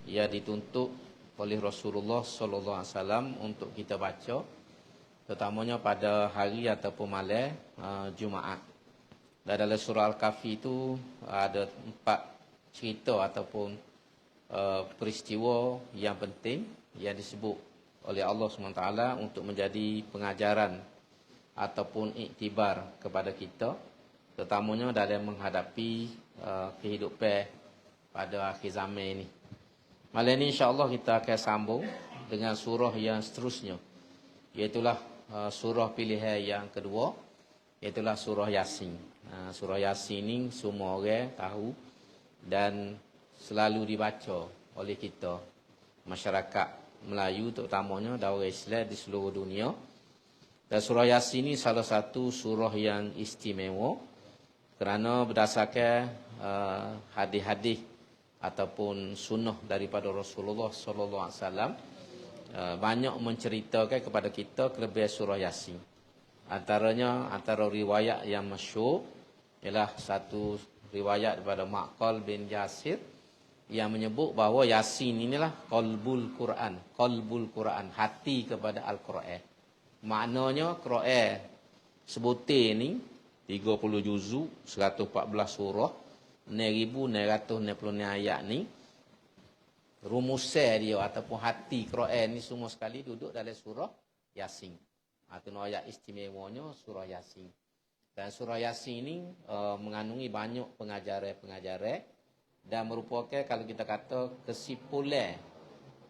ia dituntut oleh Rasulullah sallallahu alaihi wasallam untuk kita baca, terutamanya pada hari ataupun malam Jumaat. Dan dalam surah Al-Kahfi itu ada 4 cerita ataupun peristiwa yang penting yang disebut oleh Allah SWT untuk menjadi pengajaran ataupun iktibar kepada kita, terutamanya dalam menghadapi kehidupan pada akhir zaman ini. Malam ini insya-Allah kita akan sambung dengan surah yang seterusnya, iaitulah surah pilihan yang kedua, iaitulah surah Yasin. Surah Yasin ini semua orang tahu dan selalu dibaca oleh kita masyarakat Melayu, terutamanya dan orang Islam di seluruh dunia. Dan surah Yasin ini salah satu surah yang istimewa kerana berdasarkan hadis-hadis ataupun sunnah daripada Rasulullah sallallahu alaihi wasallam banyak menceritakan kepada kita kelebihan surah Yasin. Antara riwayat yang masyhur ialah satu riwayat daripada Maqal bin Yasir yang menyebut bahawa Yasin inilah qalbul Quran, hati kepada Al-Quran. Maknanya Quran sebutir ni 30 juzuk, 114 surah, 6,666 ayat ni, rumusan dia ataupun hati Quran ni semua sekali duduk dalam surah Yasin. Itu ayat istimewanya surah Yasin. Dan surah Yasin ni mengandungi banyak pengajaran-pengajaran dan merupakan, kalau kita kata, kesimpulan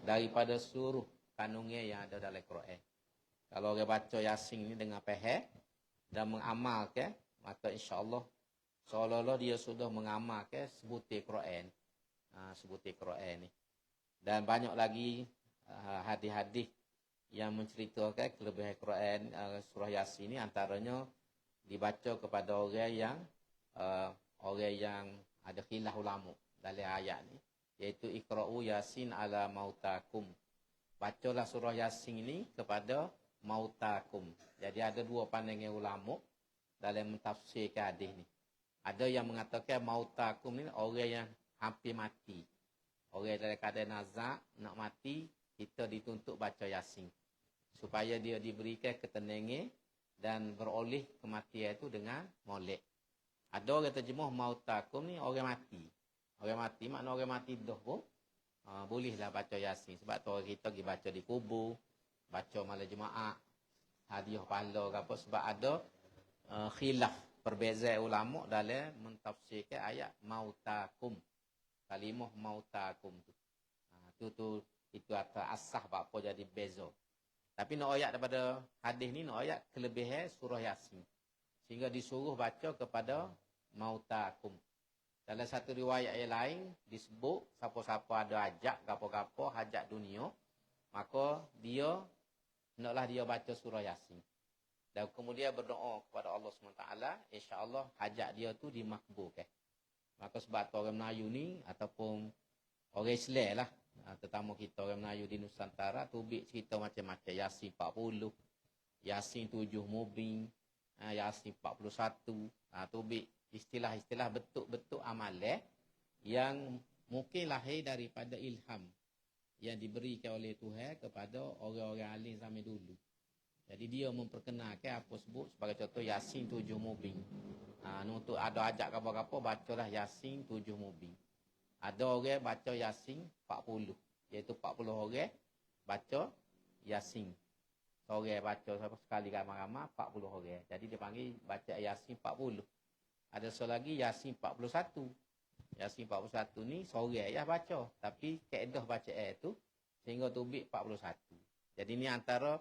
daripada seluruh kandungan yang ada dalam Quran. Kalau orang baca Yasin ni dengan faham dan mengamalkan, maka insya-Allah seolah-olah dia sudah mengamalkan sebutir Quran. Sebutir Quran ni. Dan banyak lagi hadis-hadis yang menceritakan kelebihan Quran surah Yasin ni, antaranya dibaca kepada orang yang ada khilaf ulama dalam ayat ni, iaitu iqra'u Yasin ala mautakum. Bacalah surah Yasin ini kepada mautakum. Jadi ada dua pandangan ulama dalam mentafsirkan hadis ni. Ada yang mengatakan mautakum ni orang yang hampir mati. Orang dalam keadaan nazak, nak mati, kita dituntut baca Yasin supaya dia diberikan ketenangan dan beroleh kematian itu dengan molek. Ada orang terjemah mautakum ni orang mati. Orang mati makna orang mati dah pun bolehlah baca Yasin. Sebab tu orang kita pergi baca di kubur, baca malam Jumaat, hadiah pahala ke apa. Sebab ada khilaf, perbezaan ulama dalam mentafsirkan ayat mautakum. Kalimah mautakum tu. Itu atas asah apa jadi beza. Tapi nak ayat daripada hadis ni, nak ayat kelebihan surah Yasin, sehingga disuruh baca kepada mautakum. Dalam satu riwayat yang lain disebut siapa-siapa ada hajat gapo-gapo, hajat dunia, maka dia hendaklah dia baca surah Yasin. Dan kemudian berdoa kepada Allah SWT, insya-Allah hajat dia tu dimakbulkan. Maka sebab tu orang Melayu ni ataupun orang Islam lah, terutama kita orang Melayu di Nusantara, tubik cerita macam-macam. Yasin 40, Yasin 7 Mubin, Yasin 41. Tubik istilah-istilah bentuk-bentuk amalan yang mungkin lahir daripada ilham yang diberikan oleh Tuhan kepada orang-orang alim zaman dulu. Jadi dia memperkenalkan apa sebut sebagai contoh Yasin 7 Mubin. Untuk ada ajak apa-apa, bacalah Yasin 7 Mubin. Ada orang baca Yasin 40, iaitu 40 orang baca Yasin. Seorang baca sekali ramai-ramai 40 orang. Jadi dia panggil baca Yasin 40. Ada seorang lagi Yasin 41. Yasin 41 ni seorang ya baca, tapi kaedah bacaan tu sehingga tubik 41. Jadi ni antara,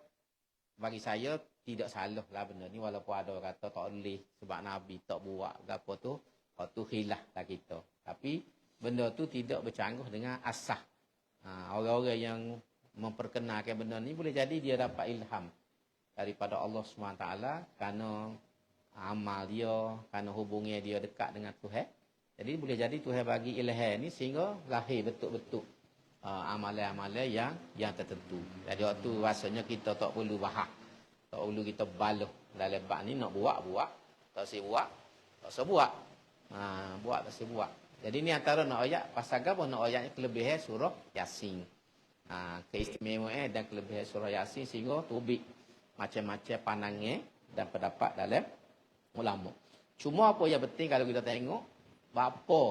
bagi saya tidak salah lah benda ni, walaupun ada orang kata tak boleh sebab Nabi tak buat apa tu, tu khilaf lah kita. Tapi benda tu tidak bercanggah dengan asah. Orang-orang yang memperkenalkan benda ni boleh jadi dia dapat ilham daripada Allah SWT kerana amal dia, kerana hubungan dia dekat dengan Tuhan. Jadi boleh jadi Tuhan bagi ilham ni sehingga lahir betul-betul amalan-amalan yang tertentu. Jadi waktu rasanya kita tak perlu bahas, tak perlu kita baloh dalam bab ni, nak buat, tak usah buat, tak usah buat. Buat tak usah buat. Jadi ni antara nak ayat pasal apa nak ayatnya kelebihan surah Yasin. Keistimewaan dan kelebihan surah Yasin sehingga tubik macam-macam pandangan dan pendapat dalam ulama. Cuma apa yang penting kalau kita tengok apa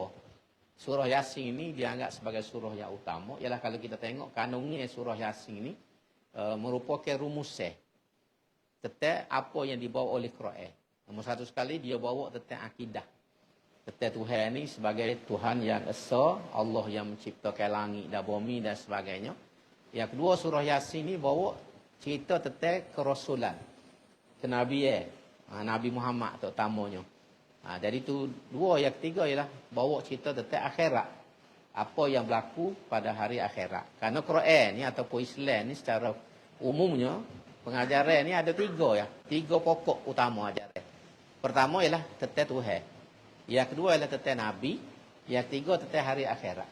surah Yasin ini dianggap sebagai surah yang utama ialah kalau kita tengok kandungan surah Yasin ini merupakan rumusnya tentang apa yang dibawa oleh Quran. Nombor satu sekali dia bawa tentang akidah. Tentang Tuhan ini sebagai Tuhan yang esa, Allah yang menciptakan langit dan bumi dan sebagainya. Yang kedua surah Yasin ini bawa cerita tentang kerasulan, kenabian, Nabi Muhammad terutamanya. Jadi itu dua. Yang ketiga ialah bawa cerita tentang akhirat. Apa yang berlaku pada hari akhirat. Karena Quran ni ataupun Islam ni secara umumnya pengajaran ni ada tiga ya. Tiga pokok utama ajaran. Pertama ialah tentang Tuhan. Yang kedua ialah tentang Nabi. Yang ketiga tentang hari akhirat.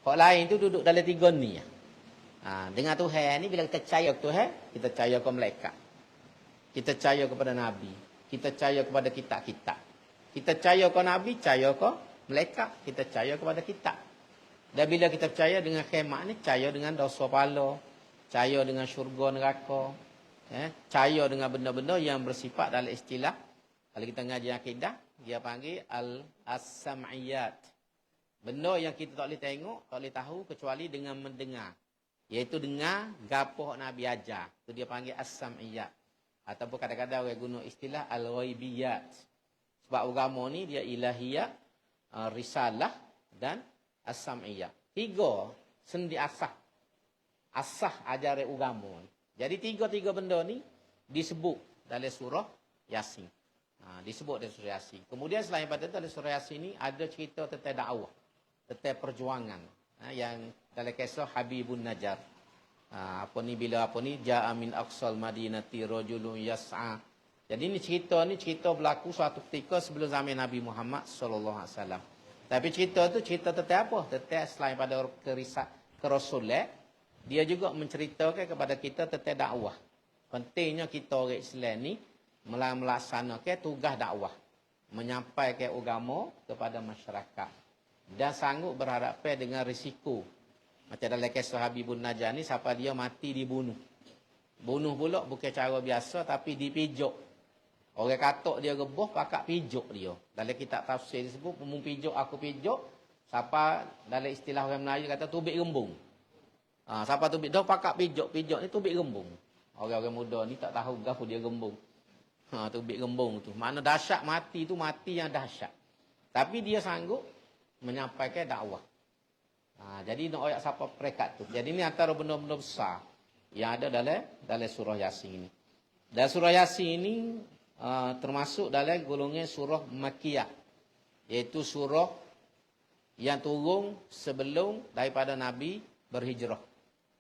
Hak lain tu duduk dalam tiga ni. Dengan Tuhan ni bila kita percaya ke Tuhan, kita percaya ke malaikat. Kita percaya kepada Nabi. Kita percaya kepada kitab-kitab. Kita percaya ke Nabi, percaya ke malaikat. Kita percaya kepada kitab. Dan bila kita percaya dengan khemah ni, percaya dengan dosa pahala. Percaya dengan syurga neraka. Percaya dengan benda-benda yang bersifat dalam istilah. Kalau kita ngaji akidah, dia panggil al-as-sam'iyat. Benda yang kita tak boleh tengok, tak boleh tahu kecuali dengan mendengar. Iaitu dengar gapo Nabi ajar. Itu dia panggil as-sam'iyat. Ataupun kadang-kadang orang guna istilah al-ghaibiyat. Sebab agama ni dia ilahiyat, risalah dan as-sam'iyat. Tiga sendi asah. Asah ajaran agama. Jadi tiga-tiga benda ni disebut dalam surah Yasin. Disebut dalam surah Yasin. Kemudian selain pada itu dalam surah Yasin ni ada cerita tentang dakwah. Tentang perjuangan. Yang dalam kisah Habibun Najjar. Ja'a min aqsal madinati rajulun yas'a. Jadi ni cerita berlaku suatu ketika sebelum zaman Nabi Muhammad sallallahu alaihi wasallam. Tapi cerita tu cerita tentang apa? Tentang selain pada kerasulan, dia juga menceritakan kepada kita tentang dakwah. Pentingnya kita orang Islam ni melaksanakan tugas dakwah, menyampaikan agama kepada masyarakat dan sanggup berhadapan dengan risiko. Macam dalam kisah Habibun Najjar ni, siapa dia mati dibunuh. Bunuh pula bukan cara biasa tapi dipijak. Orang katok dia gebuh, pakak pijak dia. Dalam kitab tafsir disebut, mung pijak aku pijak. Siapa dalam istilah orang Melayu kata tubik gembung. Siapa tubik dah pakak pijak ni tubik gembung. Orang-orang muda ni tak tahu gapo dia gembung. Tubik gembung tu. Mana dahsyat mati tu mati yang dahsyat. Tapi dia sanggup menyampaikan dakwah. Jadi nak ayat siapa perekat tu. Jadi ni antara benda-benda besar yang ada dalam surah Yasin ini. Dan surah Yasin ini termasuk dalam golongan surah Makkiyah. Iaitu surah yang turun sebelum daripada Nabi berhijrah.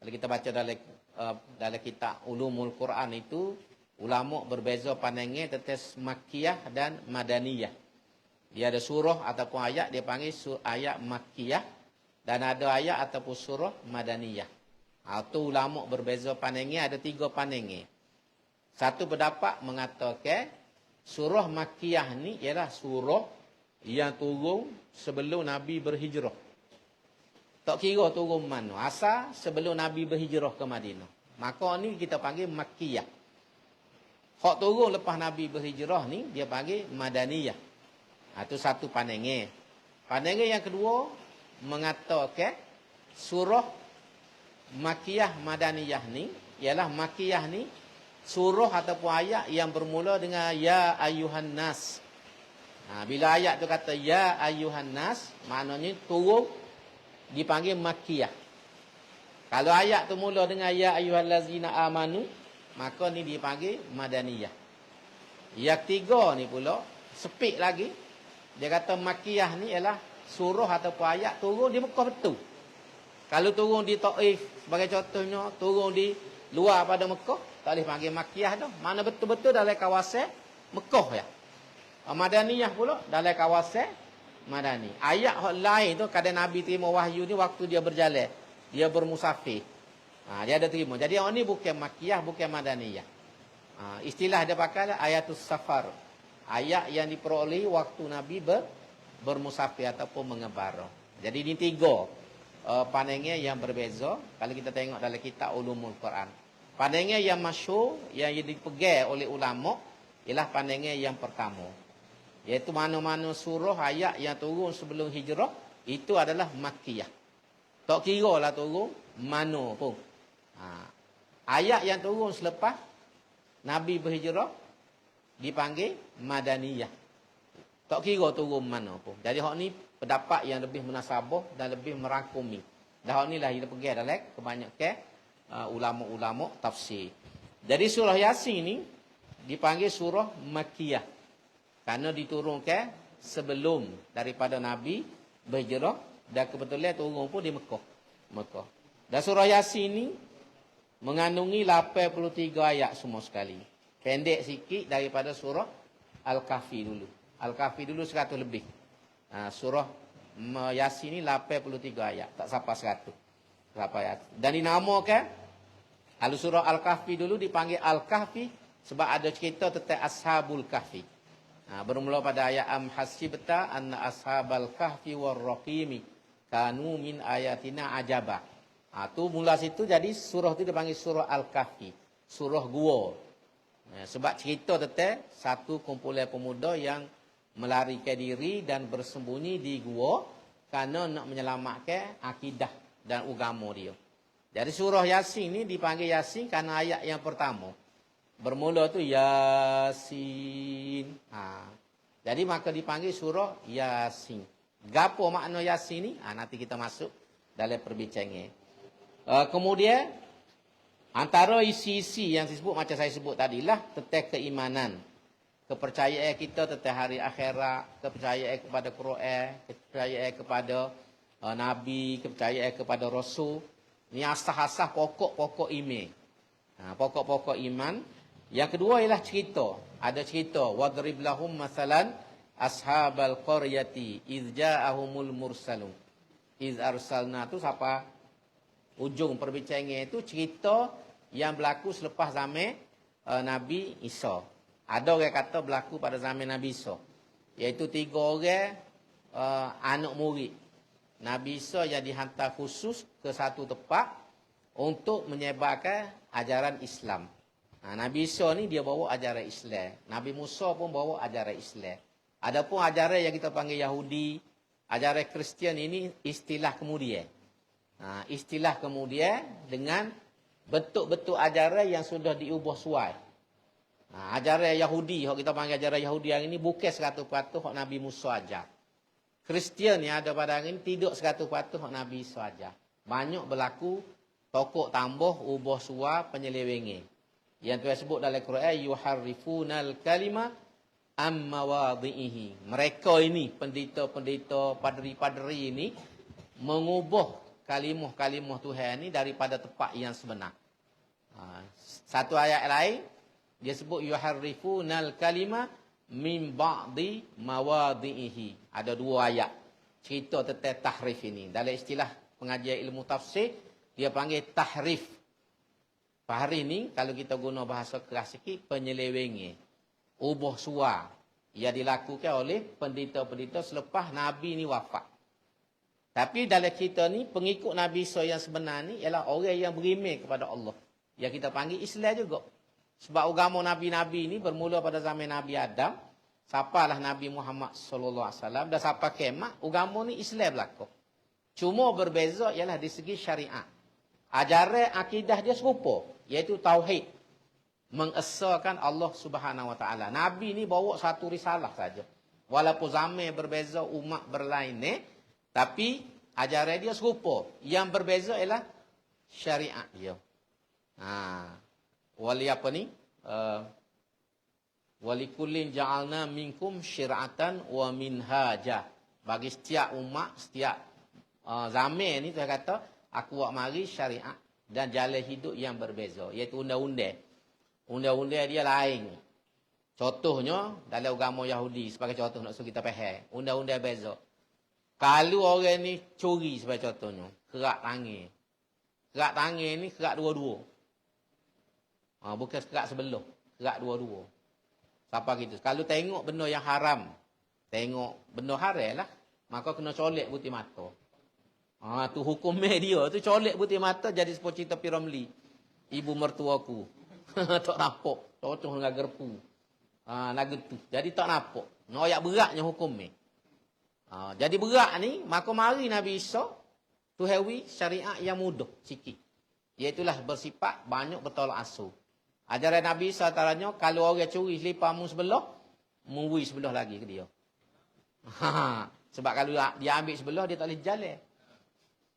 Kalau kita baca dalam kitab Ulumul Quran itu, ulama berbeza pandangan tentang Makkiyah dan Madaniyah. Dia ada surah ataupun ayat dia panggil ayat Makkiyah dan ada ayat ataupun surah Madaniyah. Itu ulama berbeza pandangan, ada tiga pandangan. Satu pendapat mengatakan surah Makkiyah ni ialah surah yang turun sebelum Nabi berhijrah. Tak kira turun mana, asal sebelum Nabi berhijrah ke Madinah. Maka ni kita panggil Makkiyah. Hak turun lepas Nabi berhijrah ni dia panggil Madaniyah. Itu satu pandangan. Pandangan yang kedua mengatakan surah Makkiyah Madaniyah ni ialah Makkiyah ni surah ataupun ayat yang bermula dengan ya ayyuhan nas. Bila ayat tu kata ya ayyuhan nas, maknanya turun dipanggil Makkiyah. Kalau ayat tu mula dengan ya ayyuhallazina amanu, maka ni dipanggil Madaniyah. Yang ketiga ni pula sepik lagi. Dia kata Makkiyah ni ialah surah ataupun ayat turun di Mekah betul. Kalau turun di Taif sebagai contohnya, turun di luar pada Mekah, tak boleh panggil Makkiyah dah. Mana betul-betul dalam kawasan Mekah ya. Madaniyah pula dalam kawasan Madani. Ayat lain tu kadang Nabi terima wahyu ni waktu dia berjalan, dia bermusafir. Dia ada terima. Jadi orang ni bukan Makkiyah, bukan Madaniyah. Istilah dia pakai ayatus safar. Ayat yang diperoleh waktu Nabi bermusafir ataupun mengembara. Jadi ini tiga pandangan yang berbeza kalau kita tengok dalam kitab Ulumul Quran. Pandangan yang masyhur yang dipegang oleh ulama ialah pandangan yang pertama, iaitu mana-mana surah ayat yang turun sebelum hijrah itu adalah Makkiyah. Tak kira lah turun mana pun. Ayat yang turun selepas Nabi berhijrah dipanggil Madaniyah. Tak kira turun mana pun. Jadi hak ni pendapat yang lebih munasabah dan lebih merangkumi. Dan hak ni lah kita pergi dalam kebanyakan ulama-ulama tafsir. Jadi surah Yasin ni dipanggil surah Makkiyah kerana diturunkan sebelum daripada Nabi berhijrah dan kebetulan turun pun di Mekah. Dan surah Yasin ni mengandungi 83 ayat semua sekali. Pendek sikit daripada surah Al-Kahfi dulu. Al-Kahfi dulu 100 lebih. Surah Yasin ni 83 ayat, tak sampai 100. Berapa ayat? Dan dinamakan kalau surah Al-Kahfi dulu dipanggil Al-Kahfi sebab ada cerita tentang Ashabul Kahfi. Bermula pada ayat am hasibta anna ashabal kahfi warraqimi kanu min ayatina ajaba. Tu mula situ jadi surah tu dipanggil surah Al-Kahfi, surah gua. Sebab cerita tentang satu kumpulan pemuda yang melarikan diri dan bersembunyi di gua kerana nak menyelamatkan akidah dan agama dia. Jadi surah Yasin ni dipanggil Yasin kerana ayat yang pertama. Bermula tu Yasin. Jadi maka dipanggil surah Yasin. Gapo makna Yasin ni? Nanti kita masuk dalam perbincangan. Kemudian antara isi-isi yang disebut macam saya sebut tadilah tentang keimanan, kepercayaan kita tentang hari akhirat, kepercayaan kepada Quran, kepercayaan kepada Nabi, kepercayaan kepada Rasul. Ni asas-asas pokok-pokok iman. Pokok-pokok iman. Yang kedua ialah cerita. Ada cerita. Wadrib lahum masalan ashabal qaryati iz ja'ahumul mursalun. Iz arsalna tu siapa? Ujung perbincangan itu cerita yang berlaku selepas zaman Nabi Isa. Ada orang kata berlaku pada zaman Nabi Isa. Iaitu 3 orang anak murid Nabi Isa yang dihantar khusus ke satu tempat untuk menyebarkan ajaran Islam. Nabi Isa ni dia bawa ajaran Islam. Nabi Musa pun bawa ajaran Islam. Adapun ajaran yang kita panggil Yahudi, ajaran Kristian ini istilah kemudian. Istilah kemudian dengan bentuk-bentuk ajaran yang sudah diubah suai. Ajaran Yahudi, yang kita panggil ajaran Yahudi yang ini bukan 100% hak Nabi Musa ajar. Kristian yang ada pada hari ini tidak 100% hak Nabi Isa ajar. Banyak berlaku tokok tambah, ubah suai, penyelewengan. Yang Tuhan sebut dalam Quran, yuharrifunal kalima amma wadhihi. Mereka ini, pendeta-pendeta, padri-padri ini, mengubah kalimah-kalimah Tuhan ini daripada tempat yang sebenar. Satu ayat lain, dia sebut yuharrifunal kalima min ba'di mawadhihi. Ada 2 ayat cerita tentang tahrif ini. Dalam istilah pengajian ilmu tafsir, dia panggil tahrif. Hari ini, kalau kita guna bahasa keras sikit, penyelewengan. Ubah suara yang dilakukan oleh pendeta-pendeta selepas Nabi ni wafat. Tapi dalam cerita ni, pengikut Nabi Isa yang sebenar ni ialah orang yang beriman kepada Allah. Yang kita panggil Islam juga. Sebab agama Nabi-Nabi ni bermula pada zaman Nabi Adam. Sapalah Nabi Muhammad SAW dan sampai kiamat, agama ni Islam berlaku. Cuma berbeza ialah di segi syariat. Ajaran akidah dia serupa, iaitu tauhid. Mengesahkan Allah Subhanahu Wa Taala. Nabi ni bawa satu risalah saja. Walaupun zaman berbeza, umat berlain, tapi ajaran dia serupa. Yang berbeza ialah syariat dia. Wali apa ni? Walikullin ja'alna minkum syir'atan wa minhaja. Bagi setiap umat, setiap zaman ni Tuhan kata, aku buat mari syariat dan jalan hidup yang berbeza. Iaitu undang-undang. Undang-undang dia lain. Contohnya, dalam agama Yahudi, sebagai contoh nak suruh kita faham. Undang-undang beza. Kalau orang ni curi sebagai contohnya, kerak tangan. Kerak tangan ni kerak dua-dua. Bukan kerak sebelah. Kerak dua-dua. Siapa gitu. Kalau tengok benda yang haram, Tengok benda haram lah. Maka kena colek putih mata. Tu hukumnya dia. Tu colek putih mata jadi seperti cerita Piramli. Ibu mertuaku. Tak nampak. Cocok dengan gerpu. Lagu tu. Jadi tak nampak. Noyak beratnya hukumnya. Jadi berat ni, maka mari Nabi Isa tu hewi syariat yang mudah sikit. Iaitulah bersifat banyak bertolak asuh. Ajaran Nabi Isa antaranya, kalau orang curi selipar mu sebelah, mui sebelah lagi ke dia. Sebab kalau dia ambil sebelah, dia tak boleh jalan.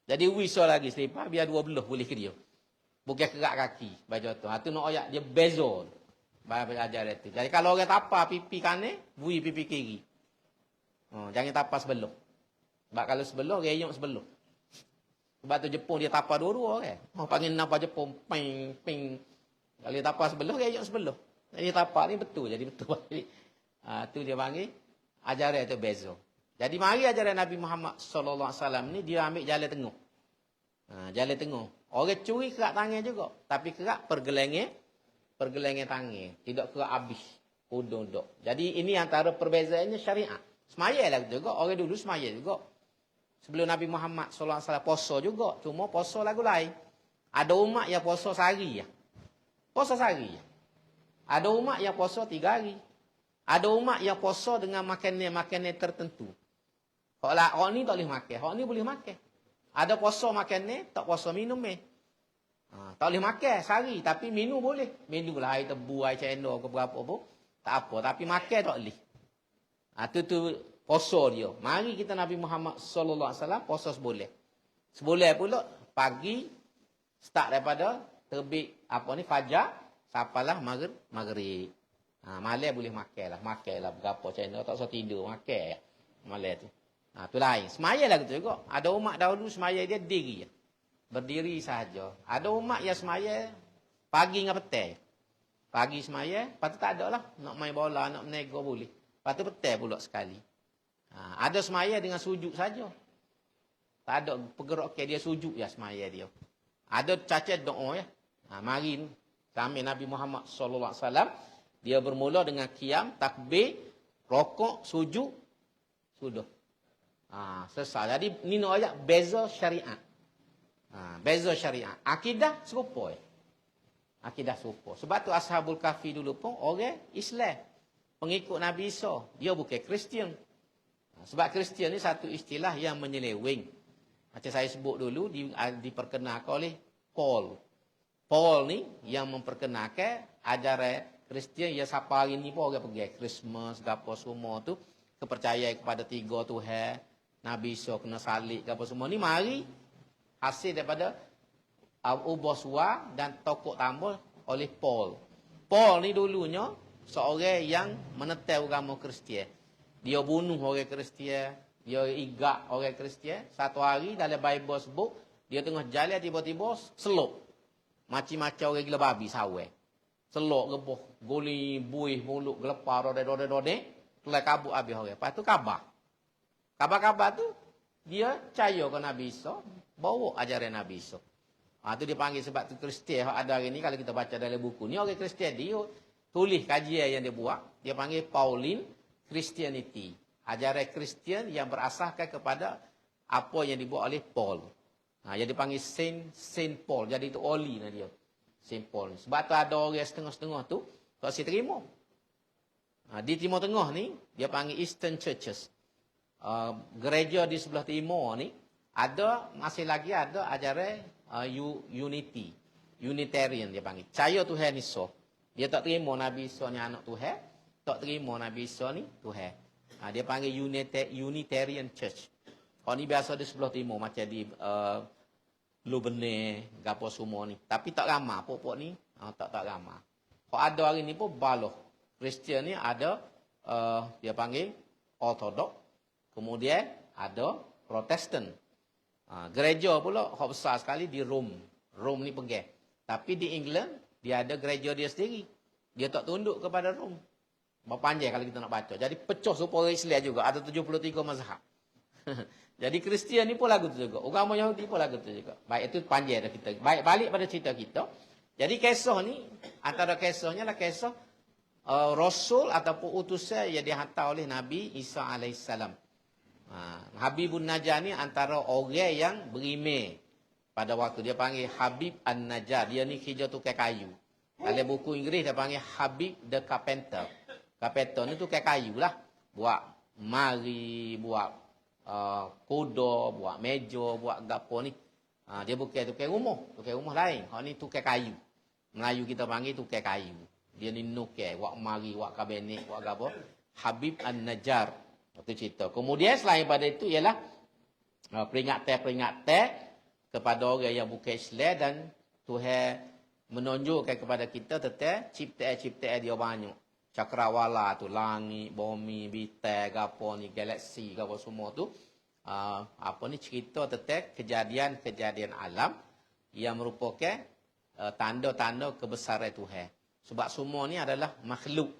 Jadi wisah lagi selipar, biar dua belah boleh ke dia. Bukan kerak kaki. Baca tu. Itu nak ayat dia bezo. Ajaran itu. Jadi kalau orang tapa pipi kanan, bui pipi kiri. Jangan tapa sebelah. Sebab kalau sebelah, reyong sebelah. Sebab tu Jepun dia tapa dua-dua kan. Panggil napa Jepun, ping, ping. Kalau dia tapa sebelah, reyong sebelah. Jadi tapa ni betul. Jadi betul balik. Tu dia panggil, ajaran itu bezo. Jadi mari ajaran Nabi Muhammad SAW ni, dia ambil jalan tengah. Jalan tengah. Orang curi kerak tangan juga. Tapi kerak pergelengan tangan. Tidak kerak habis. Udung dok. Jadi ini antara perbezaannya syariat. Semaya lah juga. Orang dulu semaya juga. Sebelum Nabi Muhammad SAW poso juga. Cuma poso lagu lain. Ada umat yang poso sehari ya. Poso sehari ya. Ada umat yang poso 3 hari. Ada umat yang poso dengan makanan tertentu. Orang ni tak boleh makan. Orang ni boleh makan. Ada poso makan tak poso minum tak boleh makan sehari. Tapi minum boleh. Minum lah air tebu, air cendol ke berapa pun. Tak apa. Tapi makan tak boleh. Tu poso dia. Mari kita Nabi Muhammad SAW poso seboleh. Seboleh pula pagi start daripada terbit fajar sampailah maghrib. Malam boleh makan lah berapa cendol tak usah tidur makan malam tu. Tu lain. Semaya lah gitu juga. Ada umat dahulu semaya dia diri. Berdiri sahaja. Ada umat yang semaya pagi dengan petang. Pagi semaya, lepas tu tak ada lah. Nak main bola, nak menego boleh. Lepas tu petang pula sekali. Ada semaya dengan sujud saja. Tak ada pergerakan dia sujud ya semaya dia. Ada cacat doa ya. Mari sampai Nabi Muhammad SAW, dia bermula dengan qiyam, takbir, rokok, sujud, sudah. Selesai. Jadi ni nak ayat beza syariat. Beza syariat. Akidah serupa. Akidah serupa. Sebab tu Ashabul Kahfi dulu pun orang Islam. Pengikut Nabi Isa. Dia bukan Kristian. Sebab Kristian ni satu istilah yang menyeleweng. Macam saya sebut dulu, diperkenalkan oleh Paul. Paul ni yang memperkenalkan ajaran Kristian yang siapa hari ni pun orang pergi Christmas, apa semua tu. Kepercayaan kepada 3 Tuhan. Nabi Isa kena salib, apa semua ni. Mari hasil daripada ubah suar dan tokok tambah oleh Paul. Paul ni dulunya seorang yang menentang agama Kristian. Dia bunuh orang Kristian, dia igak orang Kristian. Satu hari dalam Bible sebut, dia tengah jalan tiba-tiba selok. Macam-macam orang gila babi sawai. Selok gebuh, guli, buih, mulut, gelepar, rode-rode. Tulai kabut habis orang. Lepas tu khabar. Khabar-khabar tu, dia percaya ke Nabi Isa, bawa ajaran Nabi Isa. Tu dia panggil sebab tu Kristian ada hari ni, kalau kita baca dalam buku ni, orang Kristian dia tulis kajian yang dia buat, dia panggil Pauline Christianity. Ajaran Kristian yang berasaskan kepada apa yang dibuat oleh Paul. Jadi dipanggil Saint Paul. Jadi itu oli lah dia. Saint Paul. Sebab tu ada orang setengah-setengah tu, tak si terima. Di Timur Tengah ni, dia panggil Eastern Churches. Gereja di sebelah timur ni, masih lagi ada ajaran unity. Unitarian dia panggil. Percaya Tuhan Isa. Dia tak terima Nabi Isa ni anak Tuhan. Tak terima Nabi Isa ni Tuhan. Dia panggil Unitarian Church. Kalau ni biasa di sebelah timur. Macam di Lubene, gapo semua ni. Tapi tak ramah. Pokok ni tak ramah. Kalau ada hari ni pun baloh. Kristian ni ada, dia panggil Orthodox. Kemudian ada Protestan. Gereja pula, hak besar sekali di Rom. Rom ni pegang. Tapi di England, dia ada gereja dia sendiri. Dia tak tunduk kepada Rom. Panjang kalau kita nak baca. Jadi pecah supaya Islam juga. Ada 73 mazhab. Jadi Kristian ni pun lagu tu juga. Agama Yahudi pun lagu tu juga. Baik, itu panjang dah kita. Baik, balik pada cerita kita. Jadi kisah ni, antara kisahnya lah kisah Rasul ataupun utusan yang dihantar oleh Nabi Isa alaihissalam. Habibun Najjar ni antara orang yang berimeh pada waktu dia panggil Habib An-Najjar. Dia ni kerja tukar kayu. Dalam buku Inggeris dia panggil Habib the Carpenter. Carpenter ni tukar kayu lah. Buat mari, buat kuda, buat meja, buat gapo ni. Dia bukan tukar rumah lain. Hak ni tukar kayu. Melayu kita panggil tukar kayu. Dia ni nukar, buat mari, buat kabinet, buat gapo. Habib An-Najjar. Itu cerita. Kemudian selain pada itu ialah peringatan-peringatan kepada orang yang bukan Islam, dan Tuhan menunjukkan kepada kita tentang ciptaan-ciptaan dia banyak. Cakrawala tu, langit, bumi, bintang, gapo ni, galaksi, gapo semua tu. Cerita tentang kejadian-kejadian alam yang merupakan tanda-tanda kebesaran Tuhan. Sebab semua ni adalah makhluk.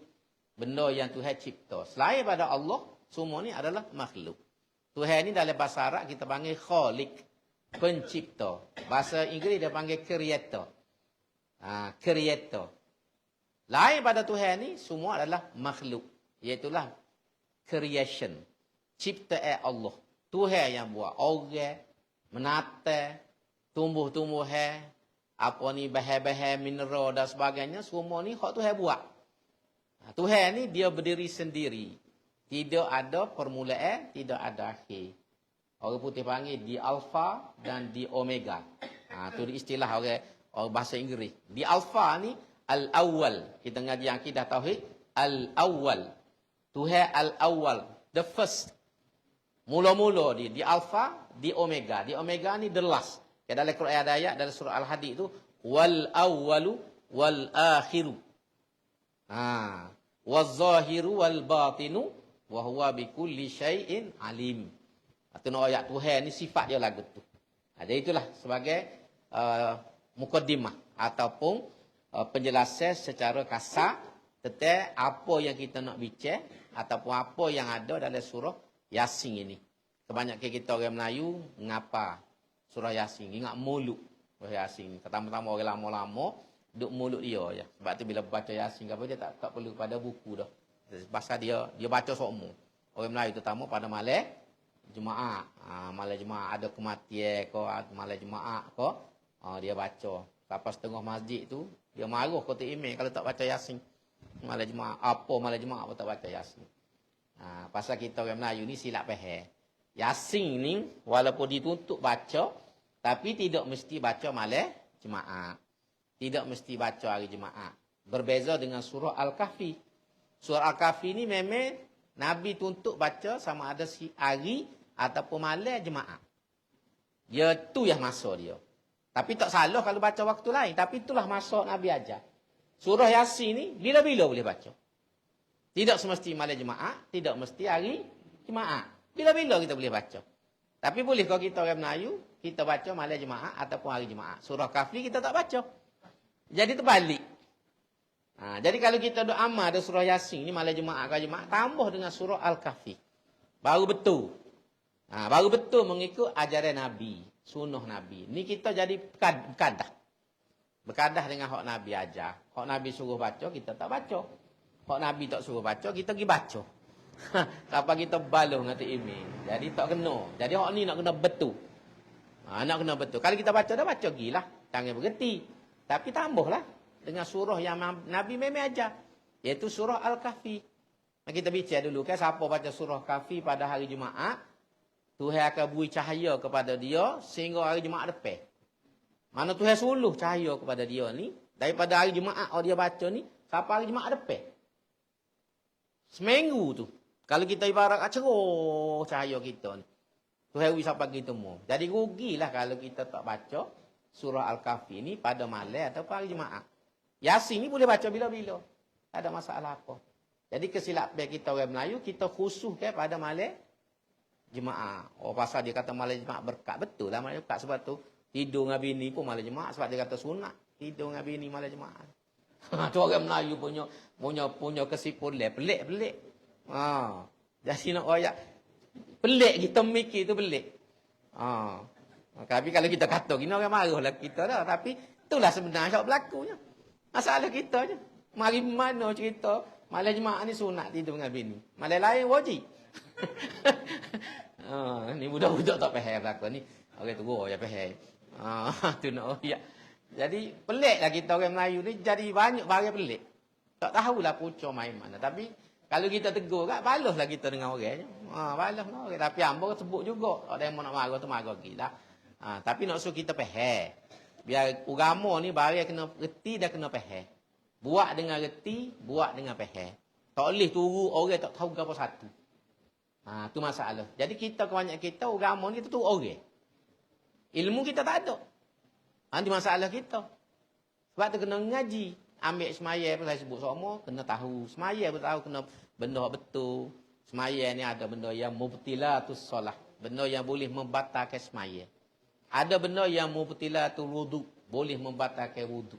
Benda yang Tuhan cipta. Selain pada Allah, semua ni adalah makhluk. Tuhan ni dalam bahasa Arab kita panggil Khaliq, pencipta. Bahasa Inggeris dia panggil Creator. Creator. Lain pada Tuhan ni semua adalah makhluk. Iaitulah creation. Ciptaan Allah. Tuhan yang buat. Orang, menata, tumbuh-tumbuhan, bahan-bahan mineral dan sebagainya. Semua ni hak Tuhan buat. Tuhan ni dia berdiri sendiri. Tidak ada permulaan, tidak ada akhir. Orang putih panggil di alfa dan di omega. Itu istilah orang bahasa Inggeris. Di alfa ni al-awwal. Kita ngaji akidah tauhid, al-awwal. Tuhan al-awwal, the first. Mula-mula di alfa, di omega. Di omega ni the last. Dalam Quran ada ayat dalam surah Al-Hadid itu wal awwalu wal akhiru. Waz-zahiru wal batinu wa huwa bikulli syai'in alim. Itu ayat Tuhan ni sifat dia lagu tu. Jadi itulah sebagai mukaddimah ataupun penjelasan secara kasar tentang apa yang kita nak bincang ataupun apa yang ada dalam surah Yasin ini. Kebanyakan kita orang Melayu ngapa surah Yasin, ingat mulut surah Yasin. Pertama-tama orang lama-lama duk mulut dia je. Sebab tu bila baca Yasin apa dia tak perlu pada buku dah. Pasal dia baca semua. Orang Melayu terutama pada malam Jumaat. Malam Jumaat ada kematian ke, malam Jumaat ke, dia baca. Lepas setengah masjid tu, dia marah kota email kalau tak baca Yasin. Malam Jumaat, apa malam Jumaat apa tak baca Yasin. Pasal kita orang Melayu ni silap faham. Yasin ni walaupun dituntut baca, tapi tidak mesti baca malam Jumaat. Tidak mesti baca hari Jumaat. Berbeza dengan surah Al-Kahfi. Surah Al-Kahfi ni memang Nabi tuntut baca sama ada si hari ataupun malam Jumaat. Dia tu yang masa dia. Tapi tak salah kalau baca waktu lain. Tapi itulah masa Nabi ajar. Surah Yasin ni bila-bila boleh baca. Tidak semesti malam Jumaat. Tidak mesti hari Jumaat. Bila-bila kita boleh baca. Tapi boleh kalau kita orang Melayu, kita baca malam Jumaat ataupun hari Jumaat. Surah Kahfi kita tak baca. Jadi terbalik. Jadi kalau kita duk amal ada surah Yasin ni malam Jumaat ke Jumaat, tambah dengan surah Al-Kahfi. Baru betul. Baru betul mengikut ajaran Nabi, sunnah Nabi. Ni kita jadi berkadah. Berkadah dengan hak Nabi ajar. Hak Nabi suruh baca, kita tak baca. Hak Nabi tak suruh baca, kita pergi baca. Tanpa kita baluh dengan email. Jadi tak kena. Jadi hak ni nak kena betul. Nak kena betul. Kalau kita baca dah baca gilah. Jangan berhenti. Tapi tambahlah dengan surah yang Nabi memang ajar. Iaitu surah Al-Kahfi. Kita bicara dulu kan. Siapa baca surah Kahfi pada hari Jumaat. Tuhan akan beri cahaya kepada dia. Sehingga hari Jumaat depan. Mana Tuhan suluh cahaya kepada dia ni. Daripada hari Jumaat dia baca ni. Sampai hari Jumaat depan. Seminggu tu. Kalau kita ibarat cerah cahaya kita ni. Tuhan beri sampai kita semua. Jadi rugilah kalau kita tak baca surah Al-Kahfi ni pada malam atau hari Jumaat. Yasin ni boleh baca bila-bila. Tak ada masalah apa. Jadi kesilapan kita orang Melayu, kita khususkan pada malam Jumaat. Pasal dia kata malam Jumaat berkat. Betul lah malam berkat. Sebab tu tidur dengan bini pun malam Jumaat. Sebab dia kata sunat. Tidur dengan bini malam Jumaat. Tu orang Melayu punya kesimpulan. Pelik-pelik. Jadi nak royak. Pelik kita mikir tu pelik. Tapi kalau kita kata gini orang marah lah kita dah. Tapi itulah sebenarnya yang berlakunya. Masalah kita je. Mari mana cerita. Malam Jumaat ni sunat tidur dengan bini. Malam lain wajib. Ni budak-budak tak faham belakang ni. Orang tua je faham. Tu nak ya. Jadi peliklah kita orang Melayu ni jadi banyak barang pelik. Tak tahulah pucuk main mana. Tapi kalau kita tegur kat, balaslah kita dengan orang. Balas lah orang. Tapi hamba sebut juga. Ada yang nak marah tu marah gila. Tapi nak suruh kita faham. Biar agama ni barang kena reti dan kena faham. Buat dengan reti, buat dengan faham. Tak boleh turu orang tak tahu apa satu. Tu masalah. Jadi kita kebanyakan kita agama ni kita turu orang. Ilmu kita tak ada. Itu masalah kita. Sebab tu kena ngaji. Ambil semaya pun saya sebut semua. Kena tahu. Semaya pun tahu kena benda betul. Semaya ni ada benda yang mubtilatus solah. Benda yang boleh membatalkan semaya. Ada benda yang mubtilatul wudu. Boleh membatalkan wudu.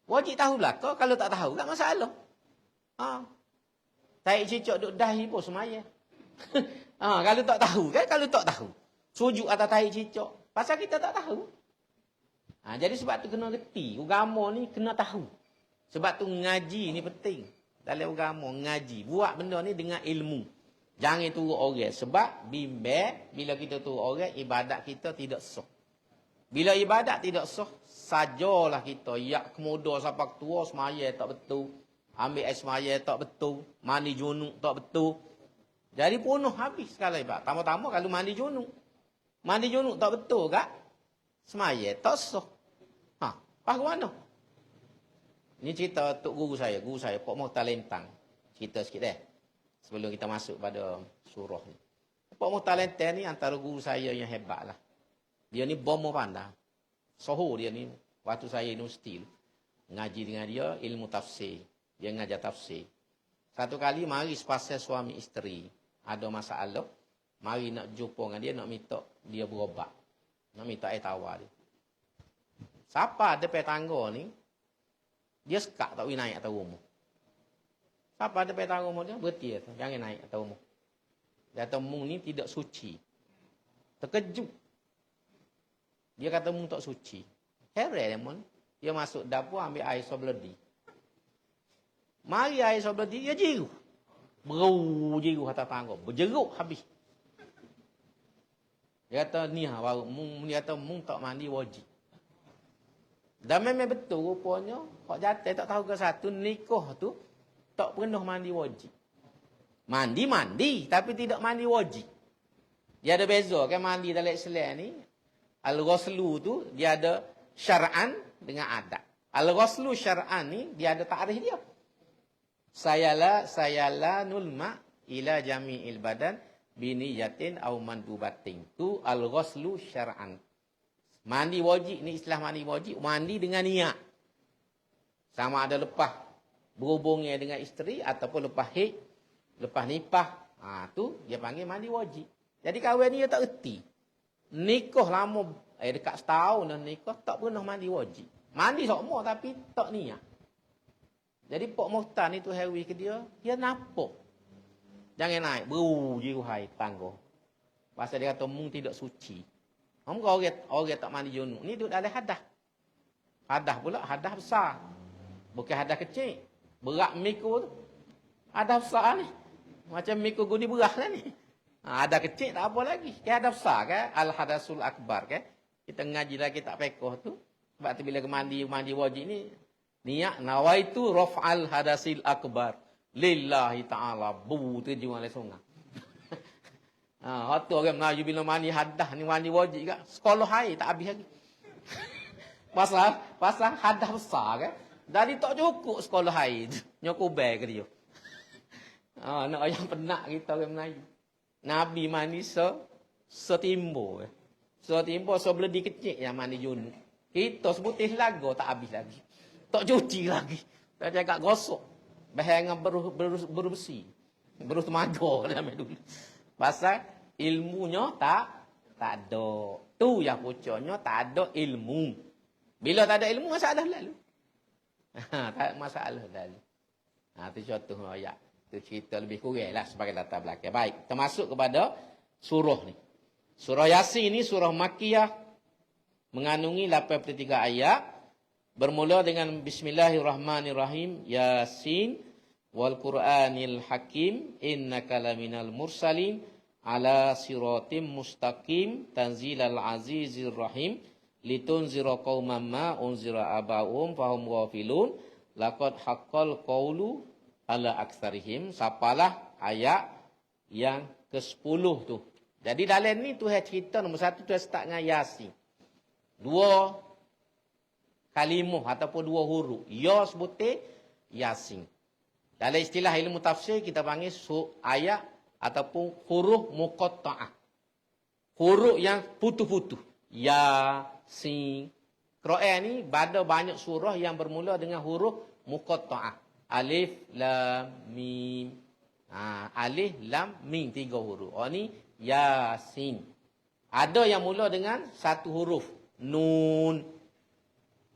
Wajib tahu belakang. Kalau tak tahu tak masalah. Taik cicak duduk dahi pun semaya. Kalau tak tahu kan. Kalau tak tahu. Sujud atas taik cicak. Pasal kita tak tahu. Jadi sebab tu kena reti. Agama ni kena tahu. Sebab tu ngaji ni penting. Dalam agama ngaji. Buat benda ni dengan ilmu. Jangan turut orang. Sebab bimbang bila kita turut orang, ibadat kita tidak sah. Bila ibadat tidak sah, sajalah kita. Ya kemuda sampai tua, semaya tak betul. Ambil air semaya tak betul. Mandi junuk tak betul. Jadi penuh habis sekali ibadat. Tama-tama kalau mandi junuk. Mandi junuk tak betul kak? Semaya tak sah. Faham mana? Ini cerita tok guru saya, Pak Muhtar Lentang. Cerita sikit sebelum kita masuk pada surah ni. Pak Muhtar Lentang ni antara guru saya yang hebat lah. Dia ni bomo pandai. Soho dia ni waktu saya universiti. Ngaji dengan dia ilmu tafsir. Dia ngajar tafsir. Satu kali mari sepasal suami isteri. Ada masalah. Mari nak jumpa dengan dia, nak minta dia berobat. Nak minta air tawar dia. Siapa depan tangga ni, dia sekak tak boleh naik atas rumah. Siapa depan tangga rumah dia, berhenti atas. Jangan naik atas rumah. Dia kata, mung ni tidak suci. Terkejut. Dia kata, mung tak suci. Heran dia, dia masuk dapur, ambil air sobledi. Mari air sobledi, dia jiru. Jiru atas tangga. Berjeruk habis. Dia kata, ni baru. Dia kata, mung tak mandi wajib. Dan memang betul rupanya, hak jatuh tak tahu ke satu, nikah tu tak pernah mandi wajib. Mandi, tapi tidak mandi wajib. Dia ada beza kan mandi dalam Islam ni. Al-ghuslu tu, dia ada syar'an dengan adat. Al-ghuslu syar'an ni, dia ada ta'rif dia. Sayala nulma ila jami'il badan biniyatin au mandubatin. Tu al-ghuslu syar'an. Mandi wajib ni istilah mandi wajib. Mandi dengan niat. Sama ada lepas berhubungnya dengan isteri ataupun lepas haid, lepas nipah. Tu dia panggil mandi wajib. Jadi kahwin ni dia tak erti. Nikah lama, dekat setahun dah nikah, tak pernah mandi wajib. Mandi semua tapi tak niat. Jadi Pak Muhtar ni tu hewi ke dia nampak. Jangan naik, jiru hai tangga. Pasal dia kata mung tidak suci. Orang tak mandi junuk. Ni duduk dalam hadah. Hadah pula, hadah besar. Bukan hadah kecil. Berat mikro tu. Hadah besar ni. Macam mikro guni beras lah ni. Hadah kecil tak apa lagi. Hadah besar kan. Al-hadasul akbar kan. Kita ngaji lagi tak pekoh tu. Sebab tu bila mandi wajib ni. Niat nawaitu raf'al hadasil akbar. Lillahi ta'ala. Terjun oleh sungai. Waktu orang Melayu bila mandi hadah ni mandi wajib kan. Sekolah air tak habis lagi. pasal hadah besar kan. Jadi tak cukup sekolah air. Nyokobel ke dia. Nak yang penak kita orang Melayu. Nabi mandi setimbo. Setimbo sebeledi kecil yang mandi junuk. Kita sebutih lagu tak habis lagi. Tak cuci lagi. Tak jaga gosok. Bahangan bersih. Berus tenaga dalam dulu. Pasal ilmunya tak ada. Tu yang pucuknya tak ada ilmu. Bila tak ada ilmu, masalah lalu. Tak masalah lalu. Itu contoh ayat. Itu cerita lebih kurang lah sebagai latar belakang. Baik, kita masuk kepada surah ni. Surah Yasin ni surah Makkiyah. Mengandungi 83 ayat. Bermula dengan Bismillahirrahmanirrahim. Yasin wal Qur'anil Hakim innaka laminal mursalin ala siratim mustaqim tanzilal azizir rahim litunzira qauman ma unzira abaum fahum ghafilun laqad haqqal qawlu ala aktsarihim. Sapalah ayat yang ke-10 tu. Jadi dalam ni Tuhan cerita nombor 1 Tuhan start dengan Yasin. 2 kalimah ataupun 2 huruf. Ya sebutir Yasin. Dalam istilah ilmu tafsir kita panggil ayat ataupun huruf muqatta'ah. Huruf yang putus-putus. Yasin. Quran ni ada banyak surah yang bermula dengan huruf muqatta'ah. Alif, lam, mim. Alif, lam, mim 3 huruf. Ni Yasin. Ada yang mula dengan 1 huruf. Nun.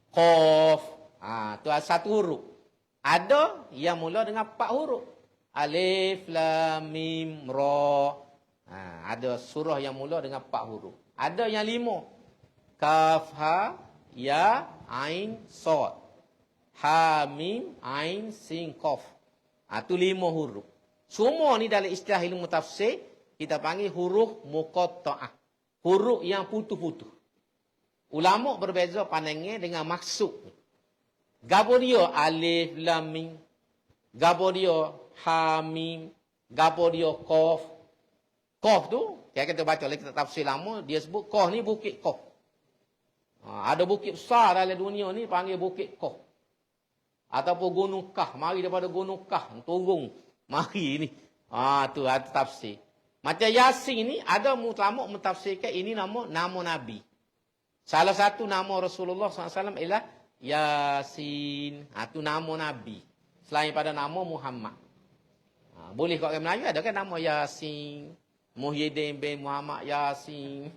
Qaf. Tu 1 huruf. Ada yang mula dengan 4 huruf. Alif, lam, mim, ra. Ada surah yang mula dengan 4 huruf. Ada yang 5. Kaf, ha, ya, ain, sad. Ha, mim, ain, sin, qaf. Tu 5 huruf. Semua ni dalam istilah ilmu tafsir kita panggil huruf muqatta'ah. Huruf yang putus-putus. Ulama berbeza pandangnya dengan maksud. Gapo dia alif lam mim. Gapo dia ha mim. Gapo dia qaf. Qaf tu, kita baca lagi kita tafsir lama, dia sebut qaf ni bukit qaf. Ada bukit besar dalam dunia ni panggil bukit qaf. Ataupun gunung Kah, mari daripada gunung Kah turun mari ni. Tu ada tafsir. Macam Yasin ni ada ulama mentafsirkan ini nama Nabi. Salah satu nama Rasulullah SAW ialah Yasin. Itu nama Nabi. Selain pada nama Muhammad. Boleh kat orang Melayu ada kan nama Yasin. Muhyiddin bin Muhammad Yasin.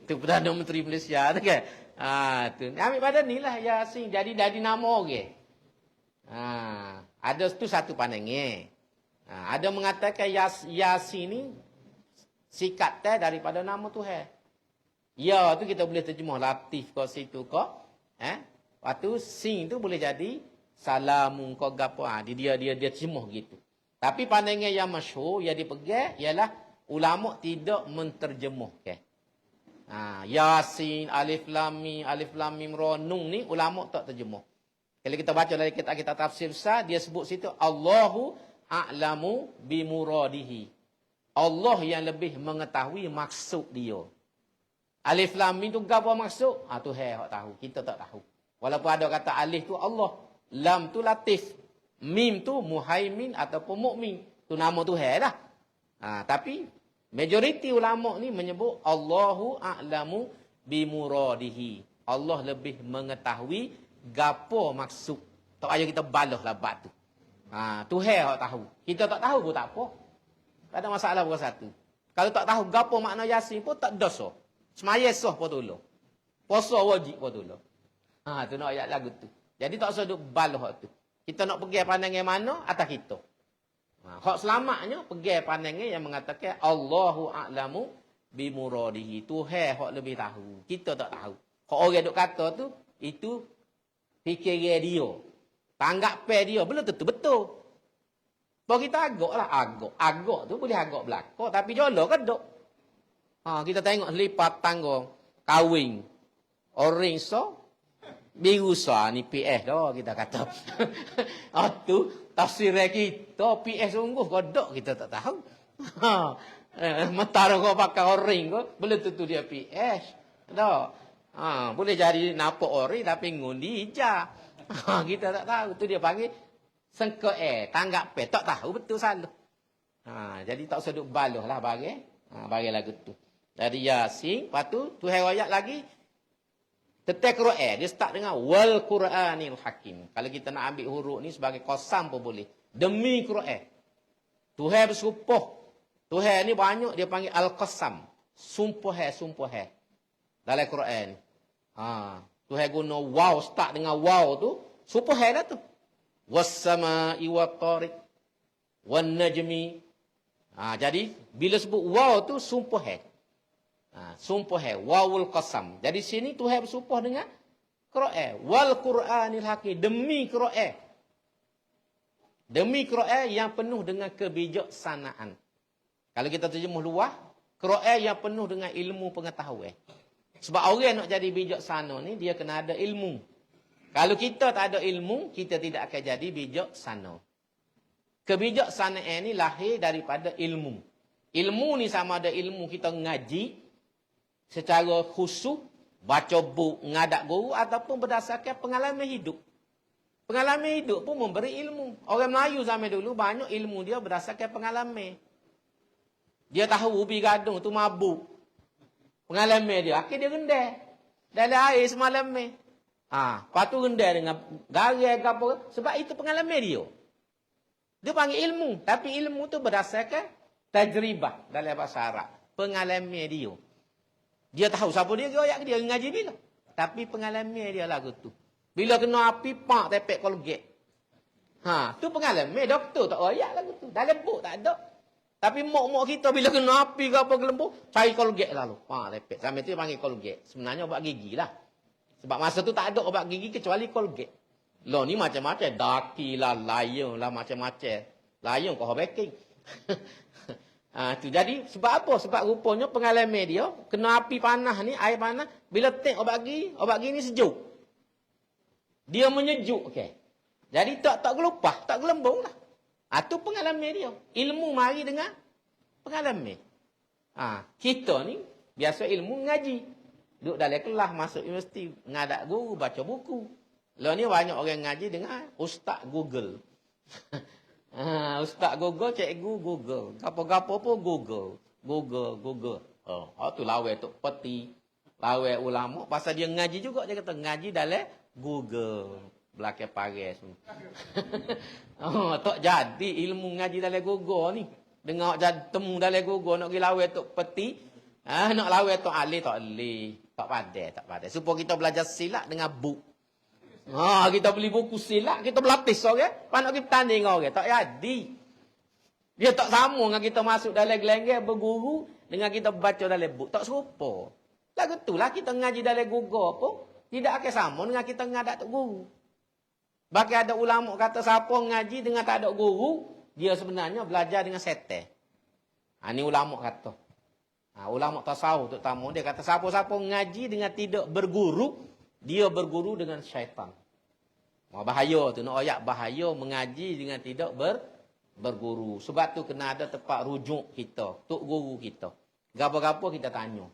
Itu Perdana Menteri Malaysia ada kan? Tu. Ambil pada ni lah Yasin. Jadi nama orang. Ada tu satu pandangan. Ada mengatakan Yasin ni singkatan daripada nama Tuhan. Ya tu kita boleh terjemah latif ke situ ke. Waktu sin tu boleh jadi salamun ke gapo. Dia terjemah gitu. Tapi pandangan yang masyhur yang dipegang ialah ulama tidak menterjemahkan. Yasin, alif lam mim ra nun ni ulama tak terjemah. Kalau kita baca dari kitab-kitab tafsir besar dia sebut situ Allahu a'lamu bimuradihi. Allah yang lebih mengetahui maksud dia. Alif lam mim tu apa maksud? Tuhan hak tahu, kita tak tahu. Walaupun ada kata alif tu Allah, lam tu latif, mim tu muhaimin ataupun mukmin. Tu nama Tuhan dah. Tapi majoriti ulama ni menyebut Allahu a'lamu bimuradihi. Allah lebih mengetahui gapo maksud. Tak payah kita balas labat tu. Tuhan hak tahu. Kita tak tahu pun tak apa. Tak ada masalah pun satu. Kalau tak tahu gapo makna Yasin pun tak dosa. Semaya sah pun tolong. Puasa wajib pun tolong. Tu nak ayat lagu tu. Jadi tak usah duk balah tu. Kita nak pergi pandangan mana atas kita. Hak selamatnya pergi pandangan yang mengatakan Allahu a'lamu bimuradihi. Tuhan hak lebih tahu. Kita tak tahu. Hak orang duk kata tu itu fikiran dia. Tanggapan dia belum tentu betul. Kalau kita agaklah agak tu boleh agak belakang tapi jodoh kan duk. Kita tengok lipat tangga kahwin. Orang so biru so ni PS dah kita kata. Tu tafsir kita PS sungguh kodok kita tak tahu. Mentara kau pakai orang kau belum tentu dia PS. Dah. Boleh jadi nampak orang tapi ngundi hijau. Kita tak tahu tu dia panggil sengke tanggap tak tahu betul salah. Jadi tak usah duk baluh lah bagi lagu tu. Dari Yasin, lepas tu Tuhan ayat lagi tentang Quran. Dia start dengan wal Qur'anil Hakim. Kalau kita nak ambil huruf ni sebagai qasam pun boleh. Demi Quran. Tuhan bersumpah. Tuhan ni banyak dia panggil al-qasam. Sumpah. Dalam Quran. Tuhan guna waw, start dengan waw tu. Sumpah dah tu. Was-sama'i wat-tariq. Wan-najmi. Jadi, bila sebut waw tu, sumpah. Sumpah wawul qasam. Jadi sini Tuhan bersumpah dengan Quran. Wal Quranil Hakim. Demi Quran. Demi Quran yang penuh dengan kebijaksanaan. Kalau kita terjemuh luah, Quran yang penuh dengan ilmu pengetahuan. Sebab orang nak jadi bijaksana ni, dia kena ada ilmu. Kalau kita tak ada ilmu, kita tidak akan jadi bijaksana. Kebijaksanaan ni lahir daripada ilmu. Ilmu ni sama ada ilmu kita ngaji secara khusyuk, baca buku, ngadak guru ataupun berdasarkan pengalaman hidup. Pengalaman hidup pun memberi ilmu. Orang Melayu zaman dulu banyak ilmu dia berdasarkan pengalaman. Dia tahu ubi gadung tu mabuk. Pengalaman dia, akhir dia rendah. Dalam air semalam ni. Lepas tu rendah dengan garai ke apa. Sebab itu pengalaman dia. Dia panggil ilmu. Tapi ilmu tu berdasarkan tajribah dalam bahasa Arab. Pengalaman dia. Dia tahu siapa dia ngaji bila. Tapi pengalaman dia lagu tu. Bila kena api, pak tepek kolget. Tu pengalaman. Doktor tak royak lagu tu. Dalam buk tak ada. Tapi mak-mak kita bila kena api ke apa gelembung, cari kolget lalu. Tepek. Sampai tu panggil kolget. Sebenarnya obat gigi lah. Sebab masa tu tak ada obat gigi kecuali kolget. Lo ni macam-macam. Daki lah, layang lah, macam-macam. Layang kau baking. Tu jadi sebab apa? Sebab rupanya pengalaman dia kena api panas ni, air panas, bila tengok obat gigi ni sejuk. Dia menyejuk, okey. Jadi tak gelupah, tak gelembung lah. Tu pengalaman dia. Ilmu mari dengan pengalaman. Kita ni biasa ilmu ngaji. Duduk dalam kelas, masuk universiti, ngadak guru, baca buku. Lah ni banyak orang ngaji dengan Ustaz Google. Ustaz Google, cikgu Google. Gapo-gapo pun Google. Google. Tu lawan tok peti. Lawan ulama. Pasal dia ngaji juga. Dia kata ngaji dalam Google. Belakang paris. Tak jadi ilmu ngaji dalam Google ni. Dengar temu dalam Google nak pergi lawan tok peti. Nak lawan tok alih tak alih. Tak pandai. Supaya kita belajar silat dengan buku. Kita beli buku silat, kita berlatih orang. Nak kita tanding orang. Tak jadi. Dia tak sama dengan kita masuk dalam gelenggang berguru dengan kita baca dalam buku. Tak serupa. Lagu tu lah kita ngaji dalam Google pun tidak akan sama dengan kita ngadak tok guru. Bagi ada ulama kata siapa ngaji dengan tak ada guru, dia sebenarnya belajar dengan setan. Ini ulama kata. Ulama tasawuf terutama dia kata siapa-siapa ngaji dengan tidak berguru, dia berguru dengan syaitan. Bahaya tu, nak ayat bahaya mengaji dengan tidak berguru. Sebab tu kena ada tempat rujuk kita, tok guru kita. Gapo-gapo kita tanya.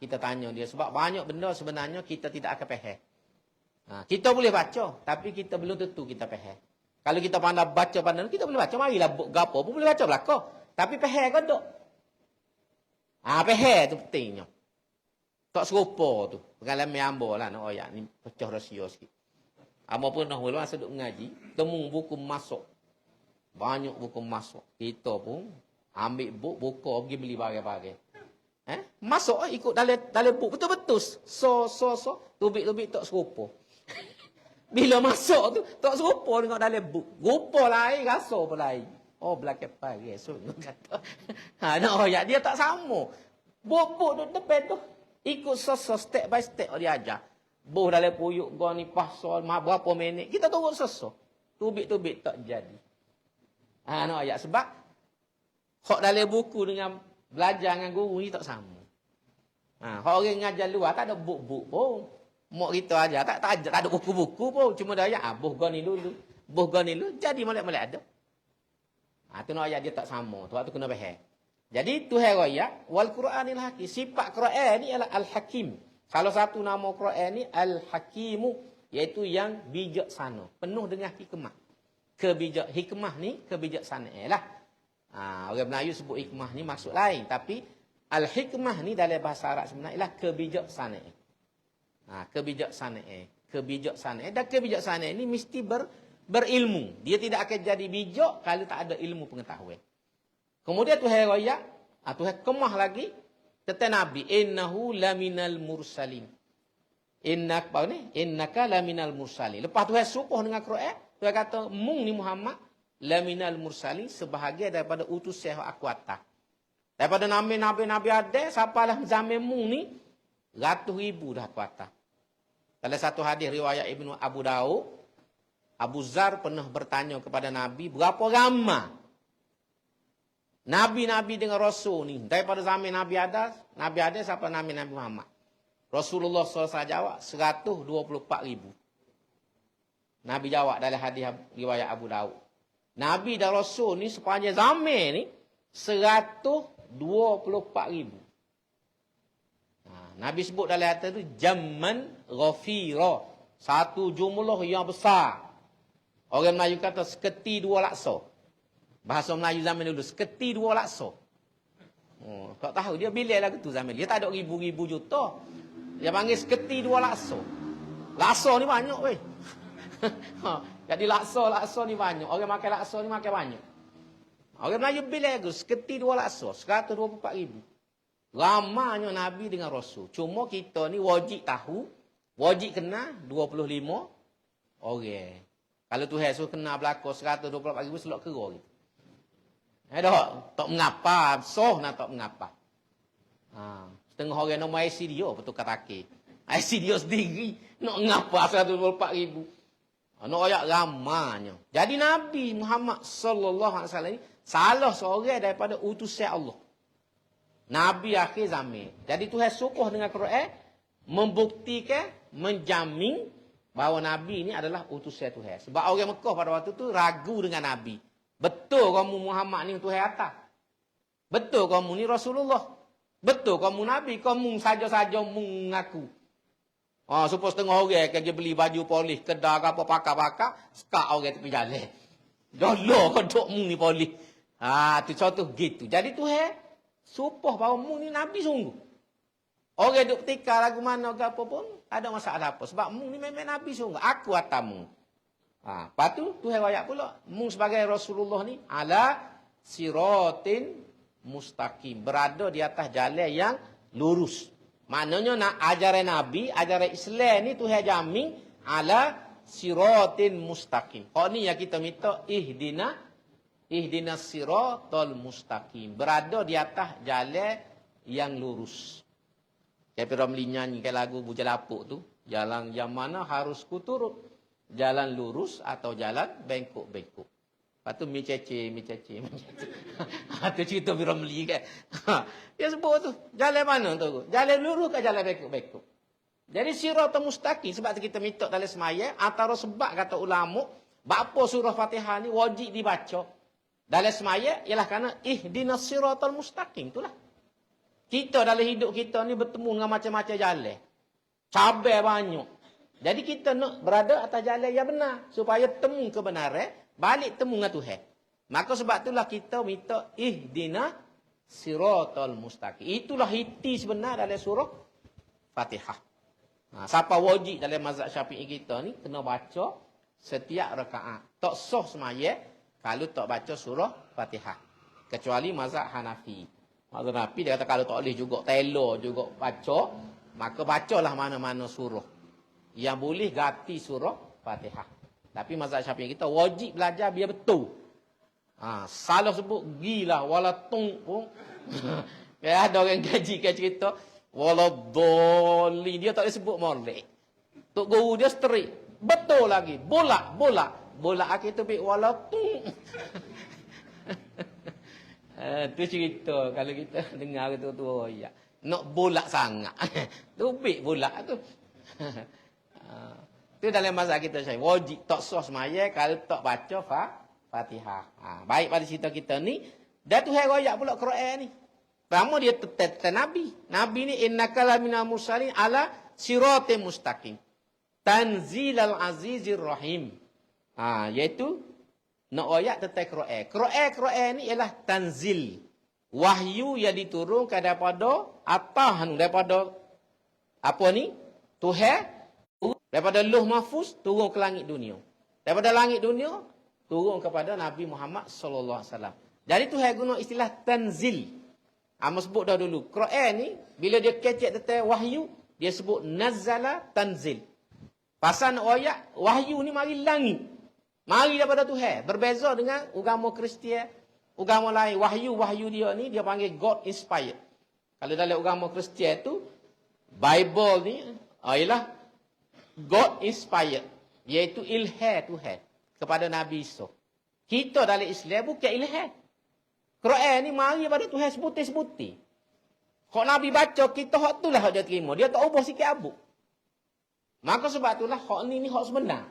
Kita tanya dia sebab banyak benda sebenarnya kita tidak akan faham. Kita boleh baca, tapi kita belum tentu kita faham. Kalau kita pandai baca kita boleh baca, marilah gapo pun boleh baca belaka. Tapi faham ke tak? Faham tu pentingnya. Tak serupa tu. Pengalaman ambo lah nak ayat ni pecah rahsia sikit. Ambo pun nak mula masa duk ngaji, temu buku masuk. Banyak buku masuk. Kita pun ambil buku pergi beli barang-barang. Masuk ikut dalam buku betul-betul. So. Tubik-tubik tak serupa. Bila masuk tu tak serupa dengan dalam buku. Rupa lain, rasa pun lain. Belakang pagi. So kata. Nak ayat dia tak sama. Buku duduk depan tu. Ikut step by step dia ajar. Boh dalam puyuk gua ni pasal berapa minit. Kita tunggu Tubik-tubik tak jadi. Nak ayat sebab hak dalam buku dengan belajar dengan guru ni tak sama. Hak orang ngajar luar tak ada buku pun. Mak kita ajar tak ada buku-buku pun. Cuma dah ayat boh gua ni dulu. Jadi molek-molek ada. Tu nak ayat dia tak sama. Tu kena faham. Jadi Tuhan raya wal Quranil Hakim. Sifat Quran ni ialah Al-Hakim. Salah satu nama Quran ni Al-Hakimu, iaitu yang bijaksana, penuh dengan hikmah. Hikmah ni kebijaksanaan lah. Orang Melayu sebut hikmah ni maksud lain, tapi al-hikmah ni dalam bahasa Arab sebenarnya ialah kebijaksanaan. Kebijaksanaan dan kebijaksanaan ni mesti berilmu. Dia tidak akan jadi bijak kalau tak ada ilmu pengetahuan. Kemudian Tuhan raya, Tuhan kemah lagi kata Nabi, innahu laminal mursalin. Innaka laminal mursalin. Lepas Tuhan sumpah dengan Quran, Tuhan kata, mung ni Muhammad laminal mursalin, sebahagian daripada utus yang aku atas. Daripada nabi-nabi ada, siapalah zaman mung ni, ratus ribu dah aku atas. Dalam satu hadis riwayat Ibnu Abu Daud, Abu Zar pernah bertanya kepada Nabi, berapa ramai Nabi-Nabi dengan Rasul ni? Daripada zaman Nabi ada sampai Nabi Muhammad. Rasulullah SAW jawab, 124,000. Nabi jawab dalam hadis riwayat Abu Daud. Nabi dan Rasul ni sepanjang zaman ni, 124,000. Nabi sebut dalam atas tu, Jamman Ghafira. Satu jumlah yang besar. Orang Melayu kata, seketi 2 laksa. Bahasa Melayu zaman dulu, seketi 2 laksa. Tak tahu, dia bila lagu tu zaman. Dia tak ada ribu-ribu juta. Dia panggil seketi 2 laksa. Laksa ni banyak weh. Jadi laksa ni banyak. Orang makan laksa ni makan banyak. Orang Melayu bila lagu, seketi 2 laksa. 124,000. Ramanya Nabi dengan Rasul. Cuma kita ni wajib tahu, wajib kenal 25 orang. Kalau Tuhan suruh kenal belakang 124,000 selok kera gitu. Tak mengapa, soh nak tak mengapa. Setengah orang nama IC dia, betul kata ke. IC dia sendiri, nak mengapa 124,000. Nak ayat ramanya. Jadi Nabi Muhammad SAW ni salah seorang daripada utusan Allah. Nabi akhir zaman. Jadi Tuhan sukuh dengan Quran membuktikan, menjamin bahawa Nabi ini adalah utusan Tuhan. Sebab orang Mekah pada waktu tu ragu dengan Nabi. Betul kamu Muhammad ni Tuhan atas? Betul kamu ni Rasulullah? Betul kamu Nabi? Kamu saja-saja mengaku. Supaya setengah orang yang beli baju polis, kedai apa pakar-pakar, sekak orang tepi jalan. Dolo kau mu ni polis. Tu contoh gitu. Jadi Tuhan supaya bahawa mu ni Nabi sungguh. Orang duk petika lagu mana ke apa pun, ada masalah apa. Sebab mu ni memang Nabi sungguh. Aku atamu. Lepas tu, Tuhan wayak pula. Mu sebagai Rasulullah ni, ala siratin mustaqim. Berada di atas jalan yang lurus. Maknanya nak ajaran Nabi, ajaran Islam ni Tuhan jamin ala siratin mustaqim. Kau ni yang kita minta ihdinas siratal mustaqim. Berada di atas jalan yang lurus. Kayak Ramli nyanyikan lagu Bujalapuk tu. Jalan yang mana harus kuturut. Jalan lurus atau jalan bengkok-bengkok. Lepas tu mi cece. Itu cerita Ramli kan. Dia sebut tu. Jalan mana tu? Jalan lurus ke jalan bengkok-bengkok? Jadi siratal mustaqim. Sebab kita minta dalam semaya. Antara sebab kata ulama. Bapa surah Fatihah ni wajib dibaca. Dalam semaya ialah kerana ihdinas siratal mustaqim. Itulah. Kita dalam hidup kita ni bertemu dengan macam-macam jalan. Cabai banyak. Jadi kita nak berada atas jalan yang benar. Supaya temu kebenaran. Balik temu dengan Tuhan. Maka sebab itulah kita minta ihdinas siratal mustaqim. Itulah hiti sebenar dalam surah Fatihah. Siapa wajib dalam mazhab Syafi'i kita ni kena baca setiap rakaat. Tak sah semaya kalau tak baca surah Fatihah. Kecuali mazhab Hanafi. Mazhab Hanafi dia kata kalau tak boleh juga telo juga baca, maka bacalah mana-mana surah. Yang boleh ganti surah Fatihah. Tapi mazhab Syafi'i kita wajib belajar biar betul. Salah sebut gilah wala tung pun. Ada orang gaji ke cerita wala doli dia tak boleh sebut molek. Tok guru dia straight. Betul lagi. Bola. Bola akhir tu bik wala tung. Tu cerita kalau kita dengar tu ya. Nak bolak sangat. Tu bik bola tu. Itu dalam mazhab kita saya wajib tak sah semaya kalau tak baca Fatihah. Baik pada cerita kita ni, dah Tuhan royak pula Quran ni. Pertama dia tetap Nabi. Nabi ni innaka laminal mursalin ala siratim mustaqim. Tanzilal azizir rahim. Iaitu nak royak tentang Quran. Quran ni ialah tanzil. Wahyu yang diturunkan daripada daripada apa ni? Tuhan. Daripada Lauh Mahfuz turun ke langit dunia. Daripada langit dunia turun kepada Nabi Muhammad sallallahu alaihi wasallam. Jadi Tuhan guna istilah tanzil. Amos sebut dah dulu. Quran ni bila dia kecek tentang wahyu, dia sebut nazzala tanzil. Pasal nak ayat wahyu ni mari langit. Mari daripada Tuhan. Berbeza dengan agama Kristian, agama lain. Wahyu dia ni dia panggil God inspired. Kalau dalam agama Kristian tu Bible ni ialah God inspired, iaitu ilham Tuhan kepada Nabi Isa. Kita dalam Islam bukan ilham. Quran ni mari pada Tuhan sebuti-sebuti. Hak Nabi baca, kita hak itulah hak dia terima. Dia tak ubah sikit abuk. Maka sebab itulah hak ni hak sebenar.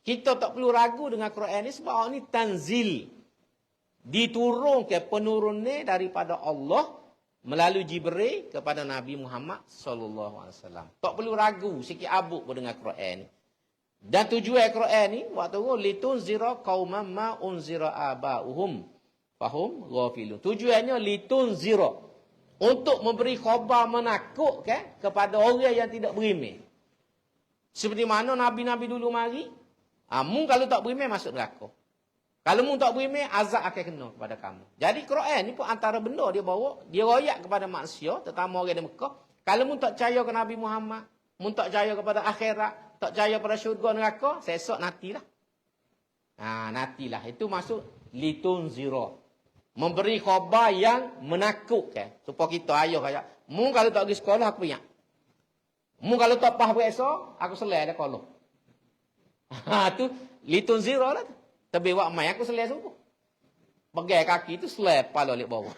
Kita tak perlu ragu dengan Quran ni sebab hak ni tanzil. Diturunkan penurunnya daripada Allah melalui Jibril kepada Nabi Muhammad sallallahu alaihi wasallam. Tak perlu ragu sikit abuk pun dengan Quran ni. Dan tujuan Quran ni waktu tu litunzira qauman ma unzira abauhum fahum ghafilun. Tujuannya litunzira, untuk memberi khabar menakutkan kepada orang yang tidak beriman. Seperti mana nabi-nabi dulu mari, mu kalau tak beriman masuk neraka. Kalau mu tak beriman, azab akan kena kepada kamu. Jadi Quran ni pun antara benda dia bawa, dia royak kepada manusia, terutama orang di Mekah. Kalau mu tak percaya ke Nabi Muhammad, mu tak percaya kepada akhirat, tak percaya pada syurga neraka, sesok nantilah. Nantilah. Itu masuk litunzira. Memberi khabar yang menakutkan. Supaya kita ayuh kaya, mu kalau tak pergi sekolah, aku punya. Mu kalau tak pah beresa, aku selai dah kolok. Tu litunzira lah tu. Tapi wak mai aku selai sungguh. Pegai kaki tu selai kepala lek bawah.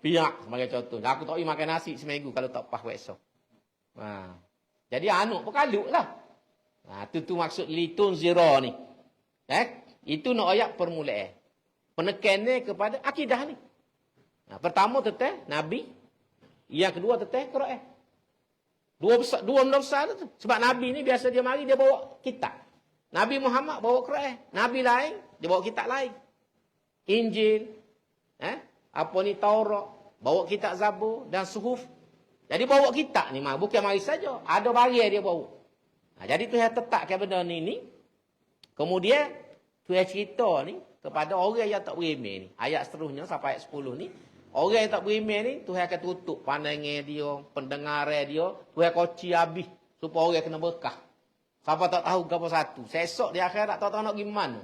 Piak sebagai contoh. Aku tak pergi makan nasi seminggu kalau tak pah besok. Jadi anak pun kaluk lah. Tu maksud litun zira ni. Itu nak ayat permulaan. Penekannya kepada akidah ni. Pertama teteh Nabi. Yang kedua teteh Quran. Dua benda besar tu. Sebab Nabi ni biasa dia mari dia bawa kitab. Nabi Muhammad bawa Quran. Nabi lain, dia bawa kitab lain. Injil, Taurat, bawa kitab Zabur dan Suhuf. Jadi bawa kitab ni bukan mari saja. Ada barang dia bawa. Jadi Tuhan tetapkan benda ni. Kemudian Tuhan cerita ni kepada orang yang tak beriman ni. Ayat seterusnya sampai ayat 10 ni. Orang yang tak beriman ni, Tuhan akan tutup pandangan dia, pendengaran dia. Tuhan koci habis supaya orang kena berkah. Siapa tak tahu apa satu. Sesok di akhirat tak tahu nak gimana.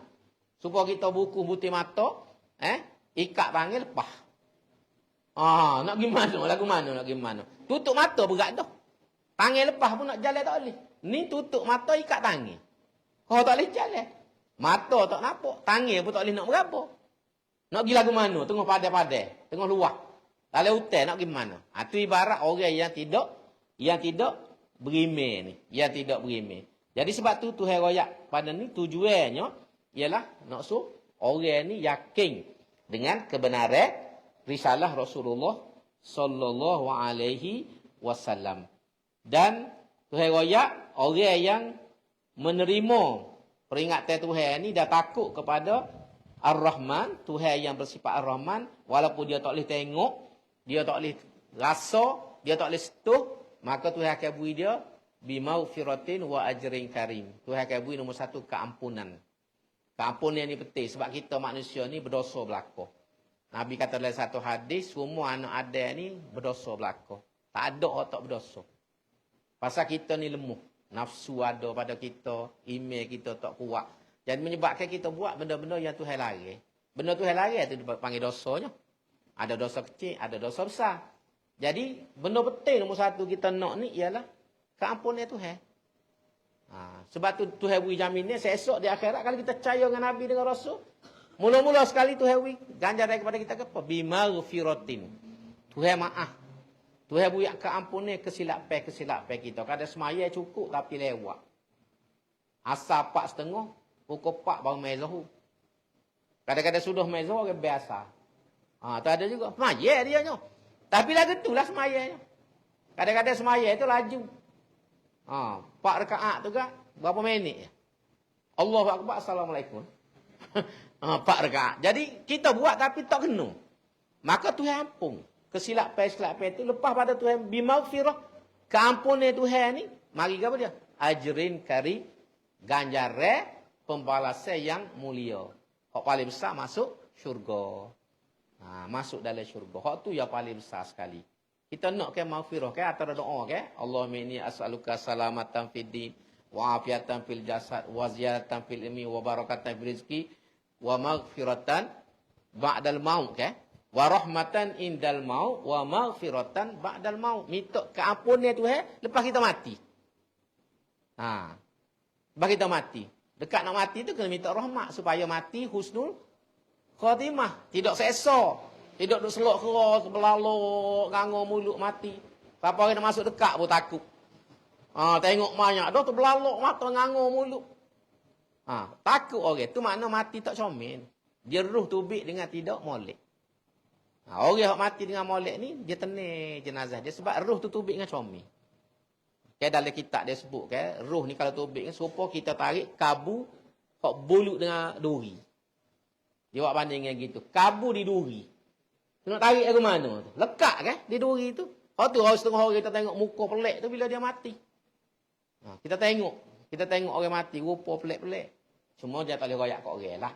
Supaya kita buku putih mata, ikat tangan lepas. Nak gimana? Lagu mana nak gimana? Tutup mata berat dah. Tangan lepas pun nak jalan tak boleh. Ni tutup mata, ikat tangan. Kau tak boleh jalan. Mata tak nampak, tangan pun tak boleh nak berapa. Nak pergi lagu mana? Tengah padai-padai, tengah luah. Dalam hutan nak gimana? Itu ibarat orang yang tidak beriman ni. Yang tidak beriman. Jadi sebab tu Tuhan royak pada ni tujuannya ialah nak suruh orang ni yakin dengan kebenaran risalah Rasulullah sallallahu alaihi wasallam. Dan Tuhan royak orang yang menerima peringatan Tuhan ni dah takut kepada Ar-Rahman, Tuhan yang bersifat Ar-Rahman, walaupun dia tak boleh tengok, dia tak boleh rasa, dia tak boleh sentuh, maka Tuhan akan beri dia bimaghfiratin wa ajrin karim. Tuhan akan beri nombor satu keampunan. Keampunan ni penting sebab kita manusia ni berdosa belaka. Nabi kata dalam satu hadis, semua anak Adam ni berdosa belaka. Tak ada orang tak berdosa. Pasal kita ni lemah. Nafsu ada pada kita, iman kita tak kuat. Dan menyebabkan kita buat benda-benda yang Tuhan larang. Benda Tuhan larang tu dipanggil dosanya. Ada dosa kecil, ada dosa besar. Jadi, benda penting nombor satu kita nak ni ialah keampunan Tuhan. Sebab tu Tuhan beri jaminan esok di akhirat kalau kita percaya dengan Nabi dengan Rasul, mula-mula sekali Tuhan beri ganjaran kepada kita apa? Bimaghfiratin. Tuhan maaf. Tuhan beri keampunan kesilapan kita. Kadang semaya cukup tapi lewat. Asal 4:30, pukul 4 baru main zuhur. Kadang-kadang sudah main zuhur orang biasa. Tak ada juga. Semaya dia nyo. Tapi lagu itulah semayanya. Kadang-kadang semaya itu laju. 4 rakaat tu kan berapa minit? Allahu Akbar, Assalamualaikum. 4 rakaat. Jadi kita buat tapi tak kena. Maka Tuhan ampun. Kesilapan itu lepas pada Tuhan bimaghfirah, keampunan Tuhan ni, mari apa dia? Ajrin karim, ganjaran pembalasan yang mulia. Hak paling besar masuk syurga. Masuk dalam syurga. Hak tu yang paling besar sekali. Kita nak ke maghfirah ke antara doa ke? Allahumma inni as'aluka salamatan fid din wa afiatan fil jasad wa ziyadatan fil ilmi wa barakatan fil rizqi wa maghfiratan ba'dal maut ke? Wa rahmatan indal maut wa maghfiratan ba'dal maut. Minta keampunan Tuhan lepas kita mati. Ha. Bagi kita mati. Dekat nak mati tu kena minta rahmat supaya mati husnul khatimah. Tidak seksa. Tidak duk selok keras, belalok, ngangor mulut mati. Siapa orang nak masuk dekat pun takut. Tengok banyak dah tu belalok mata ngangor mulut. Takut orang. Tu makna mati tak comel. Dia ruh tubik dengan tidak molek. Orang yang mati dengan molek ni, dia tenang jenazah dia. Sebab ruh tu tubik dengan comel. Dalam kitab dia sebut, ruh ni kalau tubik, supaya kita tarik kabu, kok bulut dengan duri. Dia buat banding dengan gitu. Kabu di duri. Nak tarik ke mana tu? Lekat di duri tu. Lepas tu, setengah orang kita tengok muka pelik tu bila dia mati. Kita tengok orang mati, rupa pelik-pelik. Cuma dia tak boleh royak kat orang lah.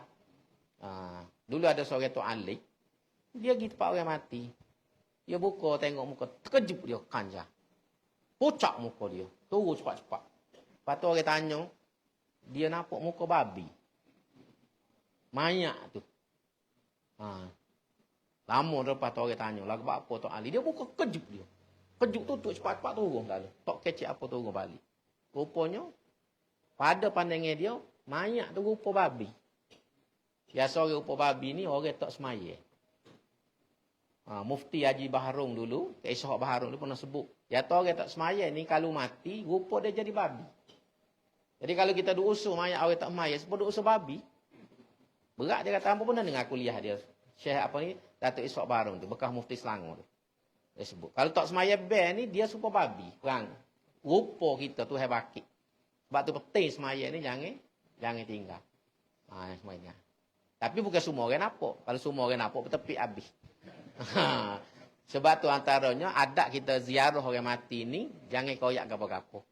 Dulu ada seorang tu alik. Dia pergi tempat orang mati. Dia buka, tengok muka. Terkejut dia, kanjar. Pucak muka dia. Turun cepat-cepat. Lepas tu orang tanya. Dia nampak muka babi. Mayak tu. Lama lepas tu orang tanya. Lagu apa tu Ali. Dia buka kejut dia. Kejut tu cepat-cepat turun lalu. Tak kecik apa turun balik. Rupanya. Pada pandangan dia. Mayak tu rupa babi. Biasa orang rupa babi ni orang tak semaya. Mufti Haji Baharung dulu, Ishaq Baharung dulu pernah sebut. Ya tahu orang tak semaya ni kalau mati, rupa dia jadi babi. Jadi kalau kita duk usul mayat orang tak semaya, sebab duk usul babi. Berat dia kata, apa pernah dengar kuliah dia. Syekh apa ni, Datuk Ishaq Baharung tu, bekas Mufti Selangor tu. Dia sebut. Kalau tak semaya ben ni, dia suka babi. Perang. Rupa kita tu hebakit. Sebab tu penting semaya ni jangan tinggal. Semuanya. Tapi bukan semua orang nampak. Kalau semua orang nampak, bertepik habis. Sebab tu antaranya adat kita ziarah orang mati ni jangan koyak gapo-gapo.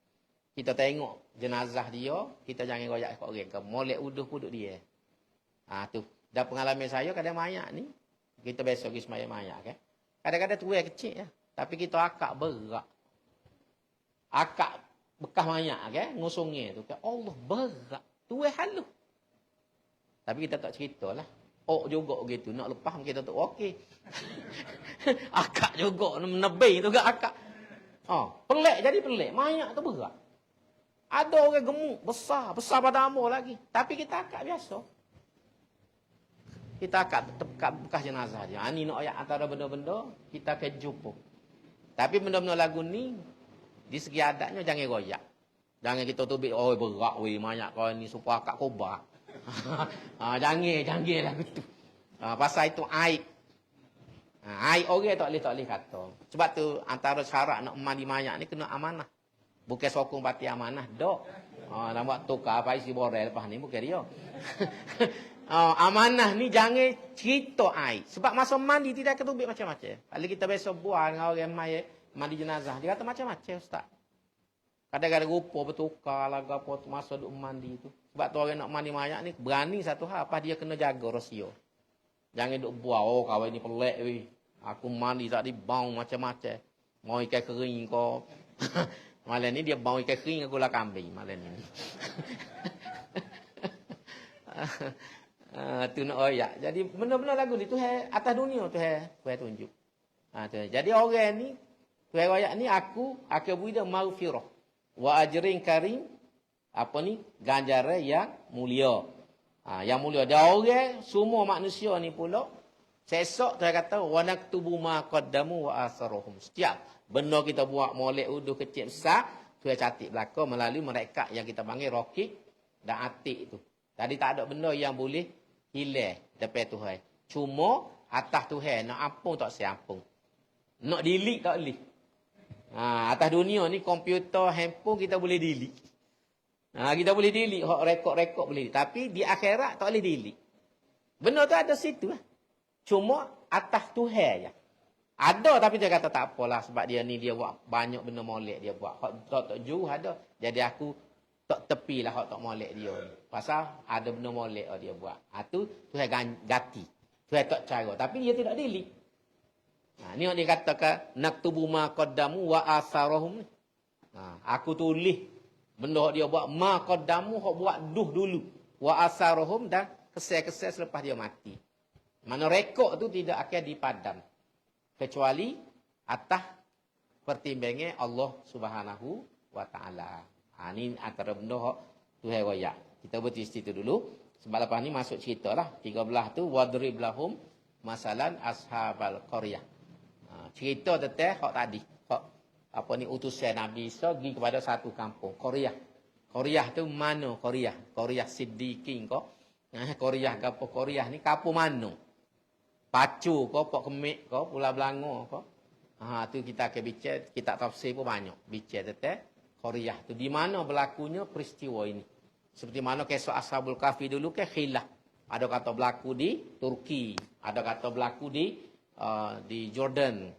Kita tengok jenazah dia, kita jangan koyak kat orang ke molek uduh puduk dia. Tu. Dan pengalaman saya kadang mayat ni kita biasa pergi sembahyang mayat kan. Kadang-kadang tuai kecil ya, tapi kita akak berat. Akak bekas mayat kan, ngusungnya tu kan. Allah berat. Tuai halus. Tapi kita tak ceritalah. Juga gitu. Nak lepas kita tu okey. Akak juga. Menebih tu ke akak. Pelik jadi pelik. Mayat tu berat. Ada orang gemuk. Besar. Besar pada amor lagi. Tapi kita akak biasa. Kita akak bekas jenazah dia. Ini nak ayat antara benda-benda. Kita akan jumpa. Tapi benda-benda lagu ni. Di segi adatnya jangan royak. Jangan kita tubik. Berat weh. Mayat kau ni. Supaya akak kobar. Jangan lah gitu. Pasal itu aib. Aib orang tak boleh kata. Sebab tu antara syarat nak mandi mayat ni kena amanah. Bukan sokong pati amanah dok. Nak buat tukar apa isi borel lepas ni bukan dia. Amanah ni jangan cerita aib. Sebab masa mandi tidak ketubik macam-macam. Kalau kita biasa buat dengan orang mandi jenazah, dia kata macam-macam ustaz. Kadang-kadang rupa bertukar lagu apa tu masa duk mandi tu. Sebab tu orang nak mandi mayat ni berani satu hal. Apa dia kena jaga rahsia. Jangan duk buat. Kawan ni pelik weh. Aku mandi tak dibau macam-macam. Mau ikan kering kau. Malam ni dia bau ikan kering aku lah kambing. Malam ni. Tu nak oyak. Jadi benda-benda lagu ni tu atas dunia tu tunjuk. Jadi orang ni tu oyak ni aku beri dia maghfirah. Wa ajrin karim apa ni ganjaran yang mulia. Yang mulia dia orang semua manusia ni pula sesok dia kata wa naktubu ma qaddamu wa asarahum. Setiap benda kita buat molek uduh kecil besar tu catat belaka melalui mereka yang kita panggil raqib dan atik tu. Jadi tak ada benda yang boleh hilang depan Tuhan. Cuma atas Tuhan nak ampun tak siampun. Nak delete tak boleh. Atas dunia ni komputer, handphone kita boleh delete. Kita boleh delete, rekod-rekod boleh. Tapi di akhirat tak boleh delete. Benda tu ada situ lah. Cuma atas Tuhan je. Ada tapi dia kata tak apalah sebab dia ni dia buat banyak benda molek dia buat. Hak tak jauh ada. Jadi aku tak tepilah hak tak molek dia ni. Pasal ada benda molek dia buat. Tu Tuhan ganti. Tuhan tak cara tapi dia tidak delete. Ni yang dikatakan naktubu ma qaddamu wa asarahum. Aku tulis benda dia buat ma qaddamu hok buat dulu wa asarahum dan kesal-kesal selepas dia mati. Mana rekod tu tidak akan dipadam kecuali atas pertimbangan Allah Subhanahu wa taala. Ni antara benda hak Tuhan royak. Kita berhenti situ dulu. Sebab lepas ni masuk cerita lah. 13 tu wadrib lahum masalan ashabal qaryah. Cerita tentang hak tadi. Hak apa ni utusan Nabi Isa pergi kepada satu kampung, Qaryah. Qaryah tu mana Qaryah? Qaryah Siddiqin ko. Qaryah ke apa Qaryah ni kampung mana? Pacu ko, Pok Kemik ko, Pulau Belangor ko. Tu kita akan bicara, kita tafsir pun banyak. Bicara tentang Qaryah tu. Di mana berlakunya peristiwa ini. Seperti mana kisah Ashabul Kahfi dulu ke khilaf. Ada kata berlaku di Turki. Ada kata berlaku di Jordan.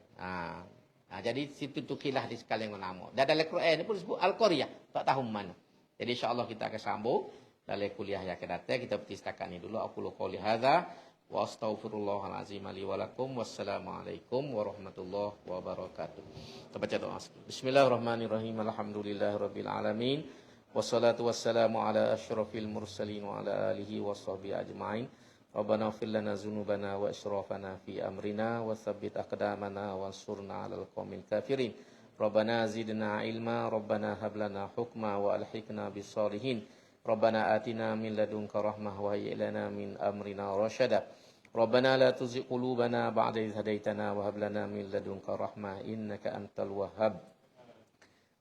Jadi situ tu khilaf di sekalian nama. Dan dalam Quran ni pun disebut Al-Qaryah. Tak tahu mana. Jadi insyaAllah kita akan sambung. Dalam kuliah yang akan datang. Kita berhenti setakat ni dulu. Aqulu qawli hadha. Wa astaghfirullahalazim li wa lakum. Wassalamualaikum warahmatullahi wabarakatuh. Kita baca doa. Bismillahirrahmanirrahim. Alhamdulillahirabbil alamin. Wassalatu wassalamu ala asyrafil mursalin wa ala alihi wa sahbihi ajma'in. Rabbana ighfir lana dzunubana wa israfana fi amrina wa tsabbit aqdamana wansurna 'alal qaumil kafirin. Rabbana zidna ilma, Rabbana hab lana hukma wa alhiqna bis solihin. Rabbana atina min ladunka rahmah wa hayyi lana min amrina rasyada. Rabbana la tuzigh qulubana ba'da idh hadaitana wa hab lana min ladunka rahmah innaka antal wahhab.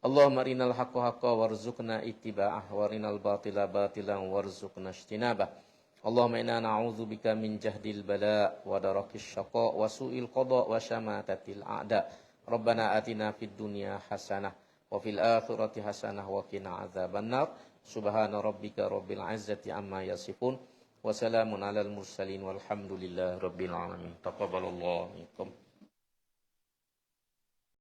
Allahumma arinal haqqa haqqan warzuqna ittiba'ah wa arinal batila batilan warzuqna ijtinabah. Allahumma inna na'udzubika min jahdil bala wa darakis syaqa wa su'il qada wa syamatatil a'da. Rabbana atina fid dunya hasanah wa fil akhirati hasanah wa qina adzabannar. Subhana rabbika rabbil izzati amma yasifun wa salamun alal mursalin walhamdulillahi rabbil alamin. Taqabbalallahu minkum.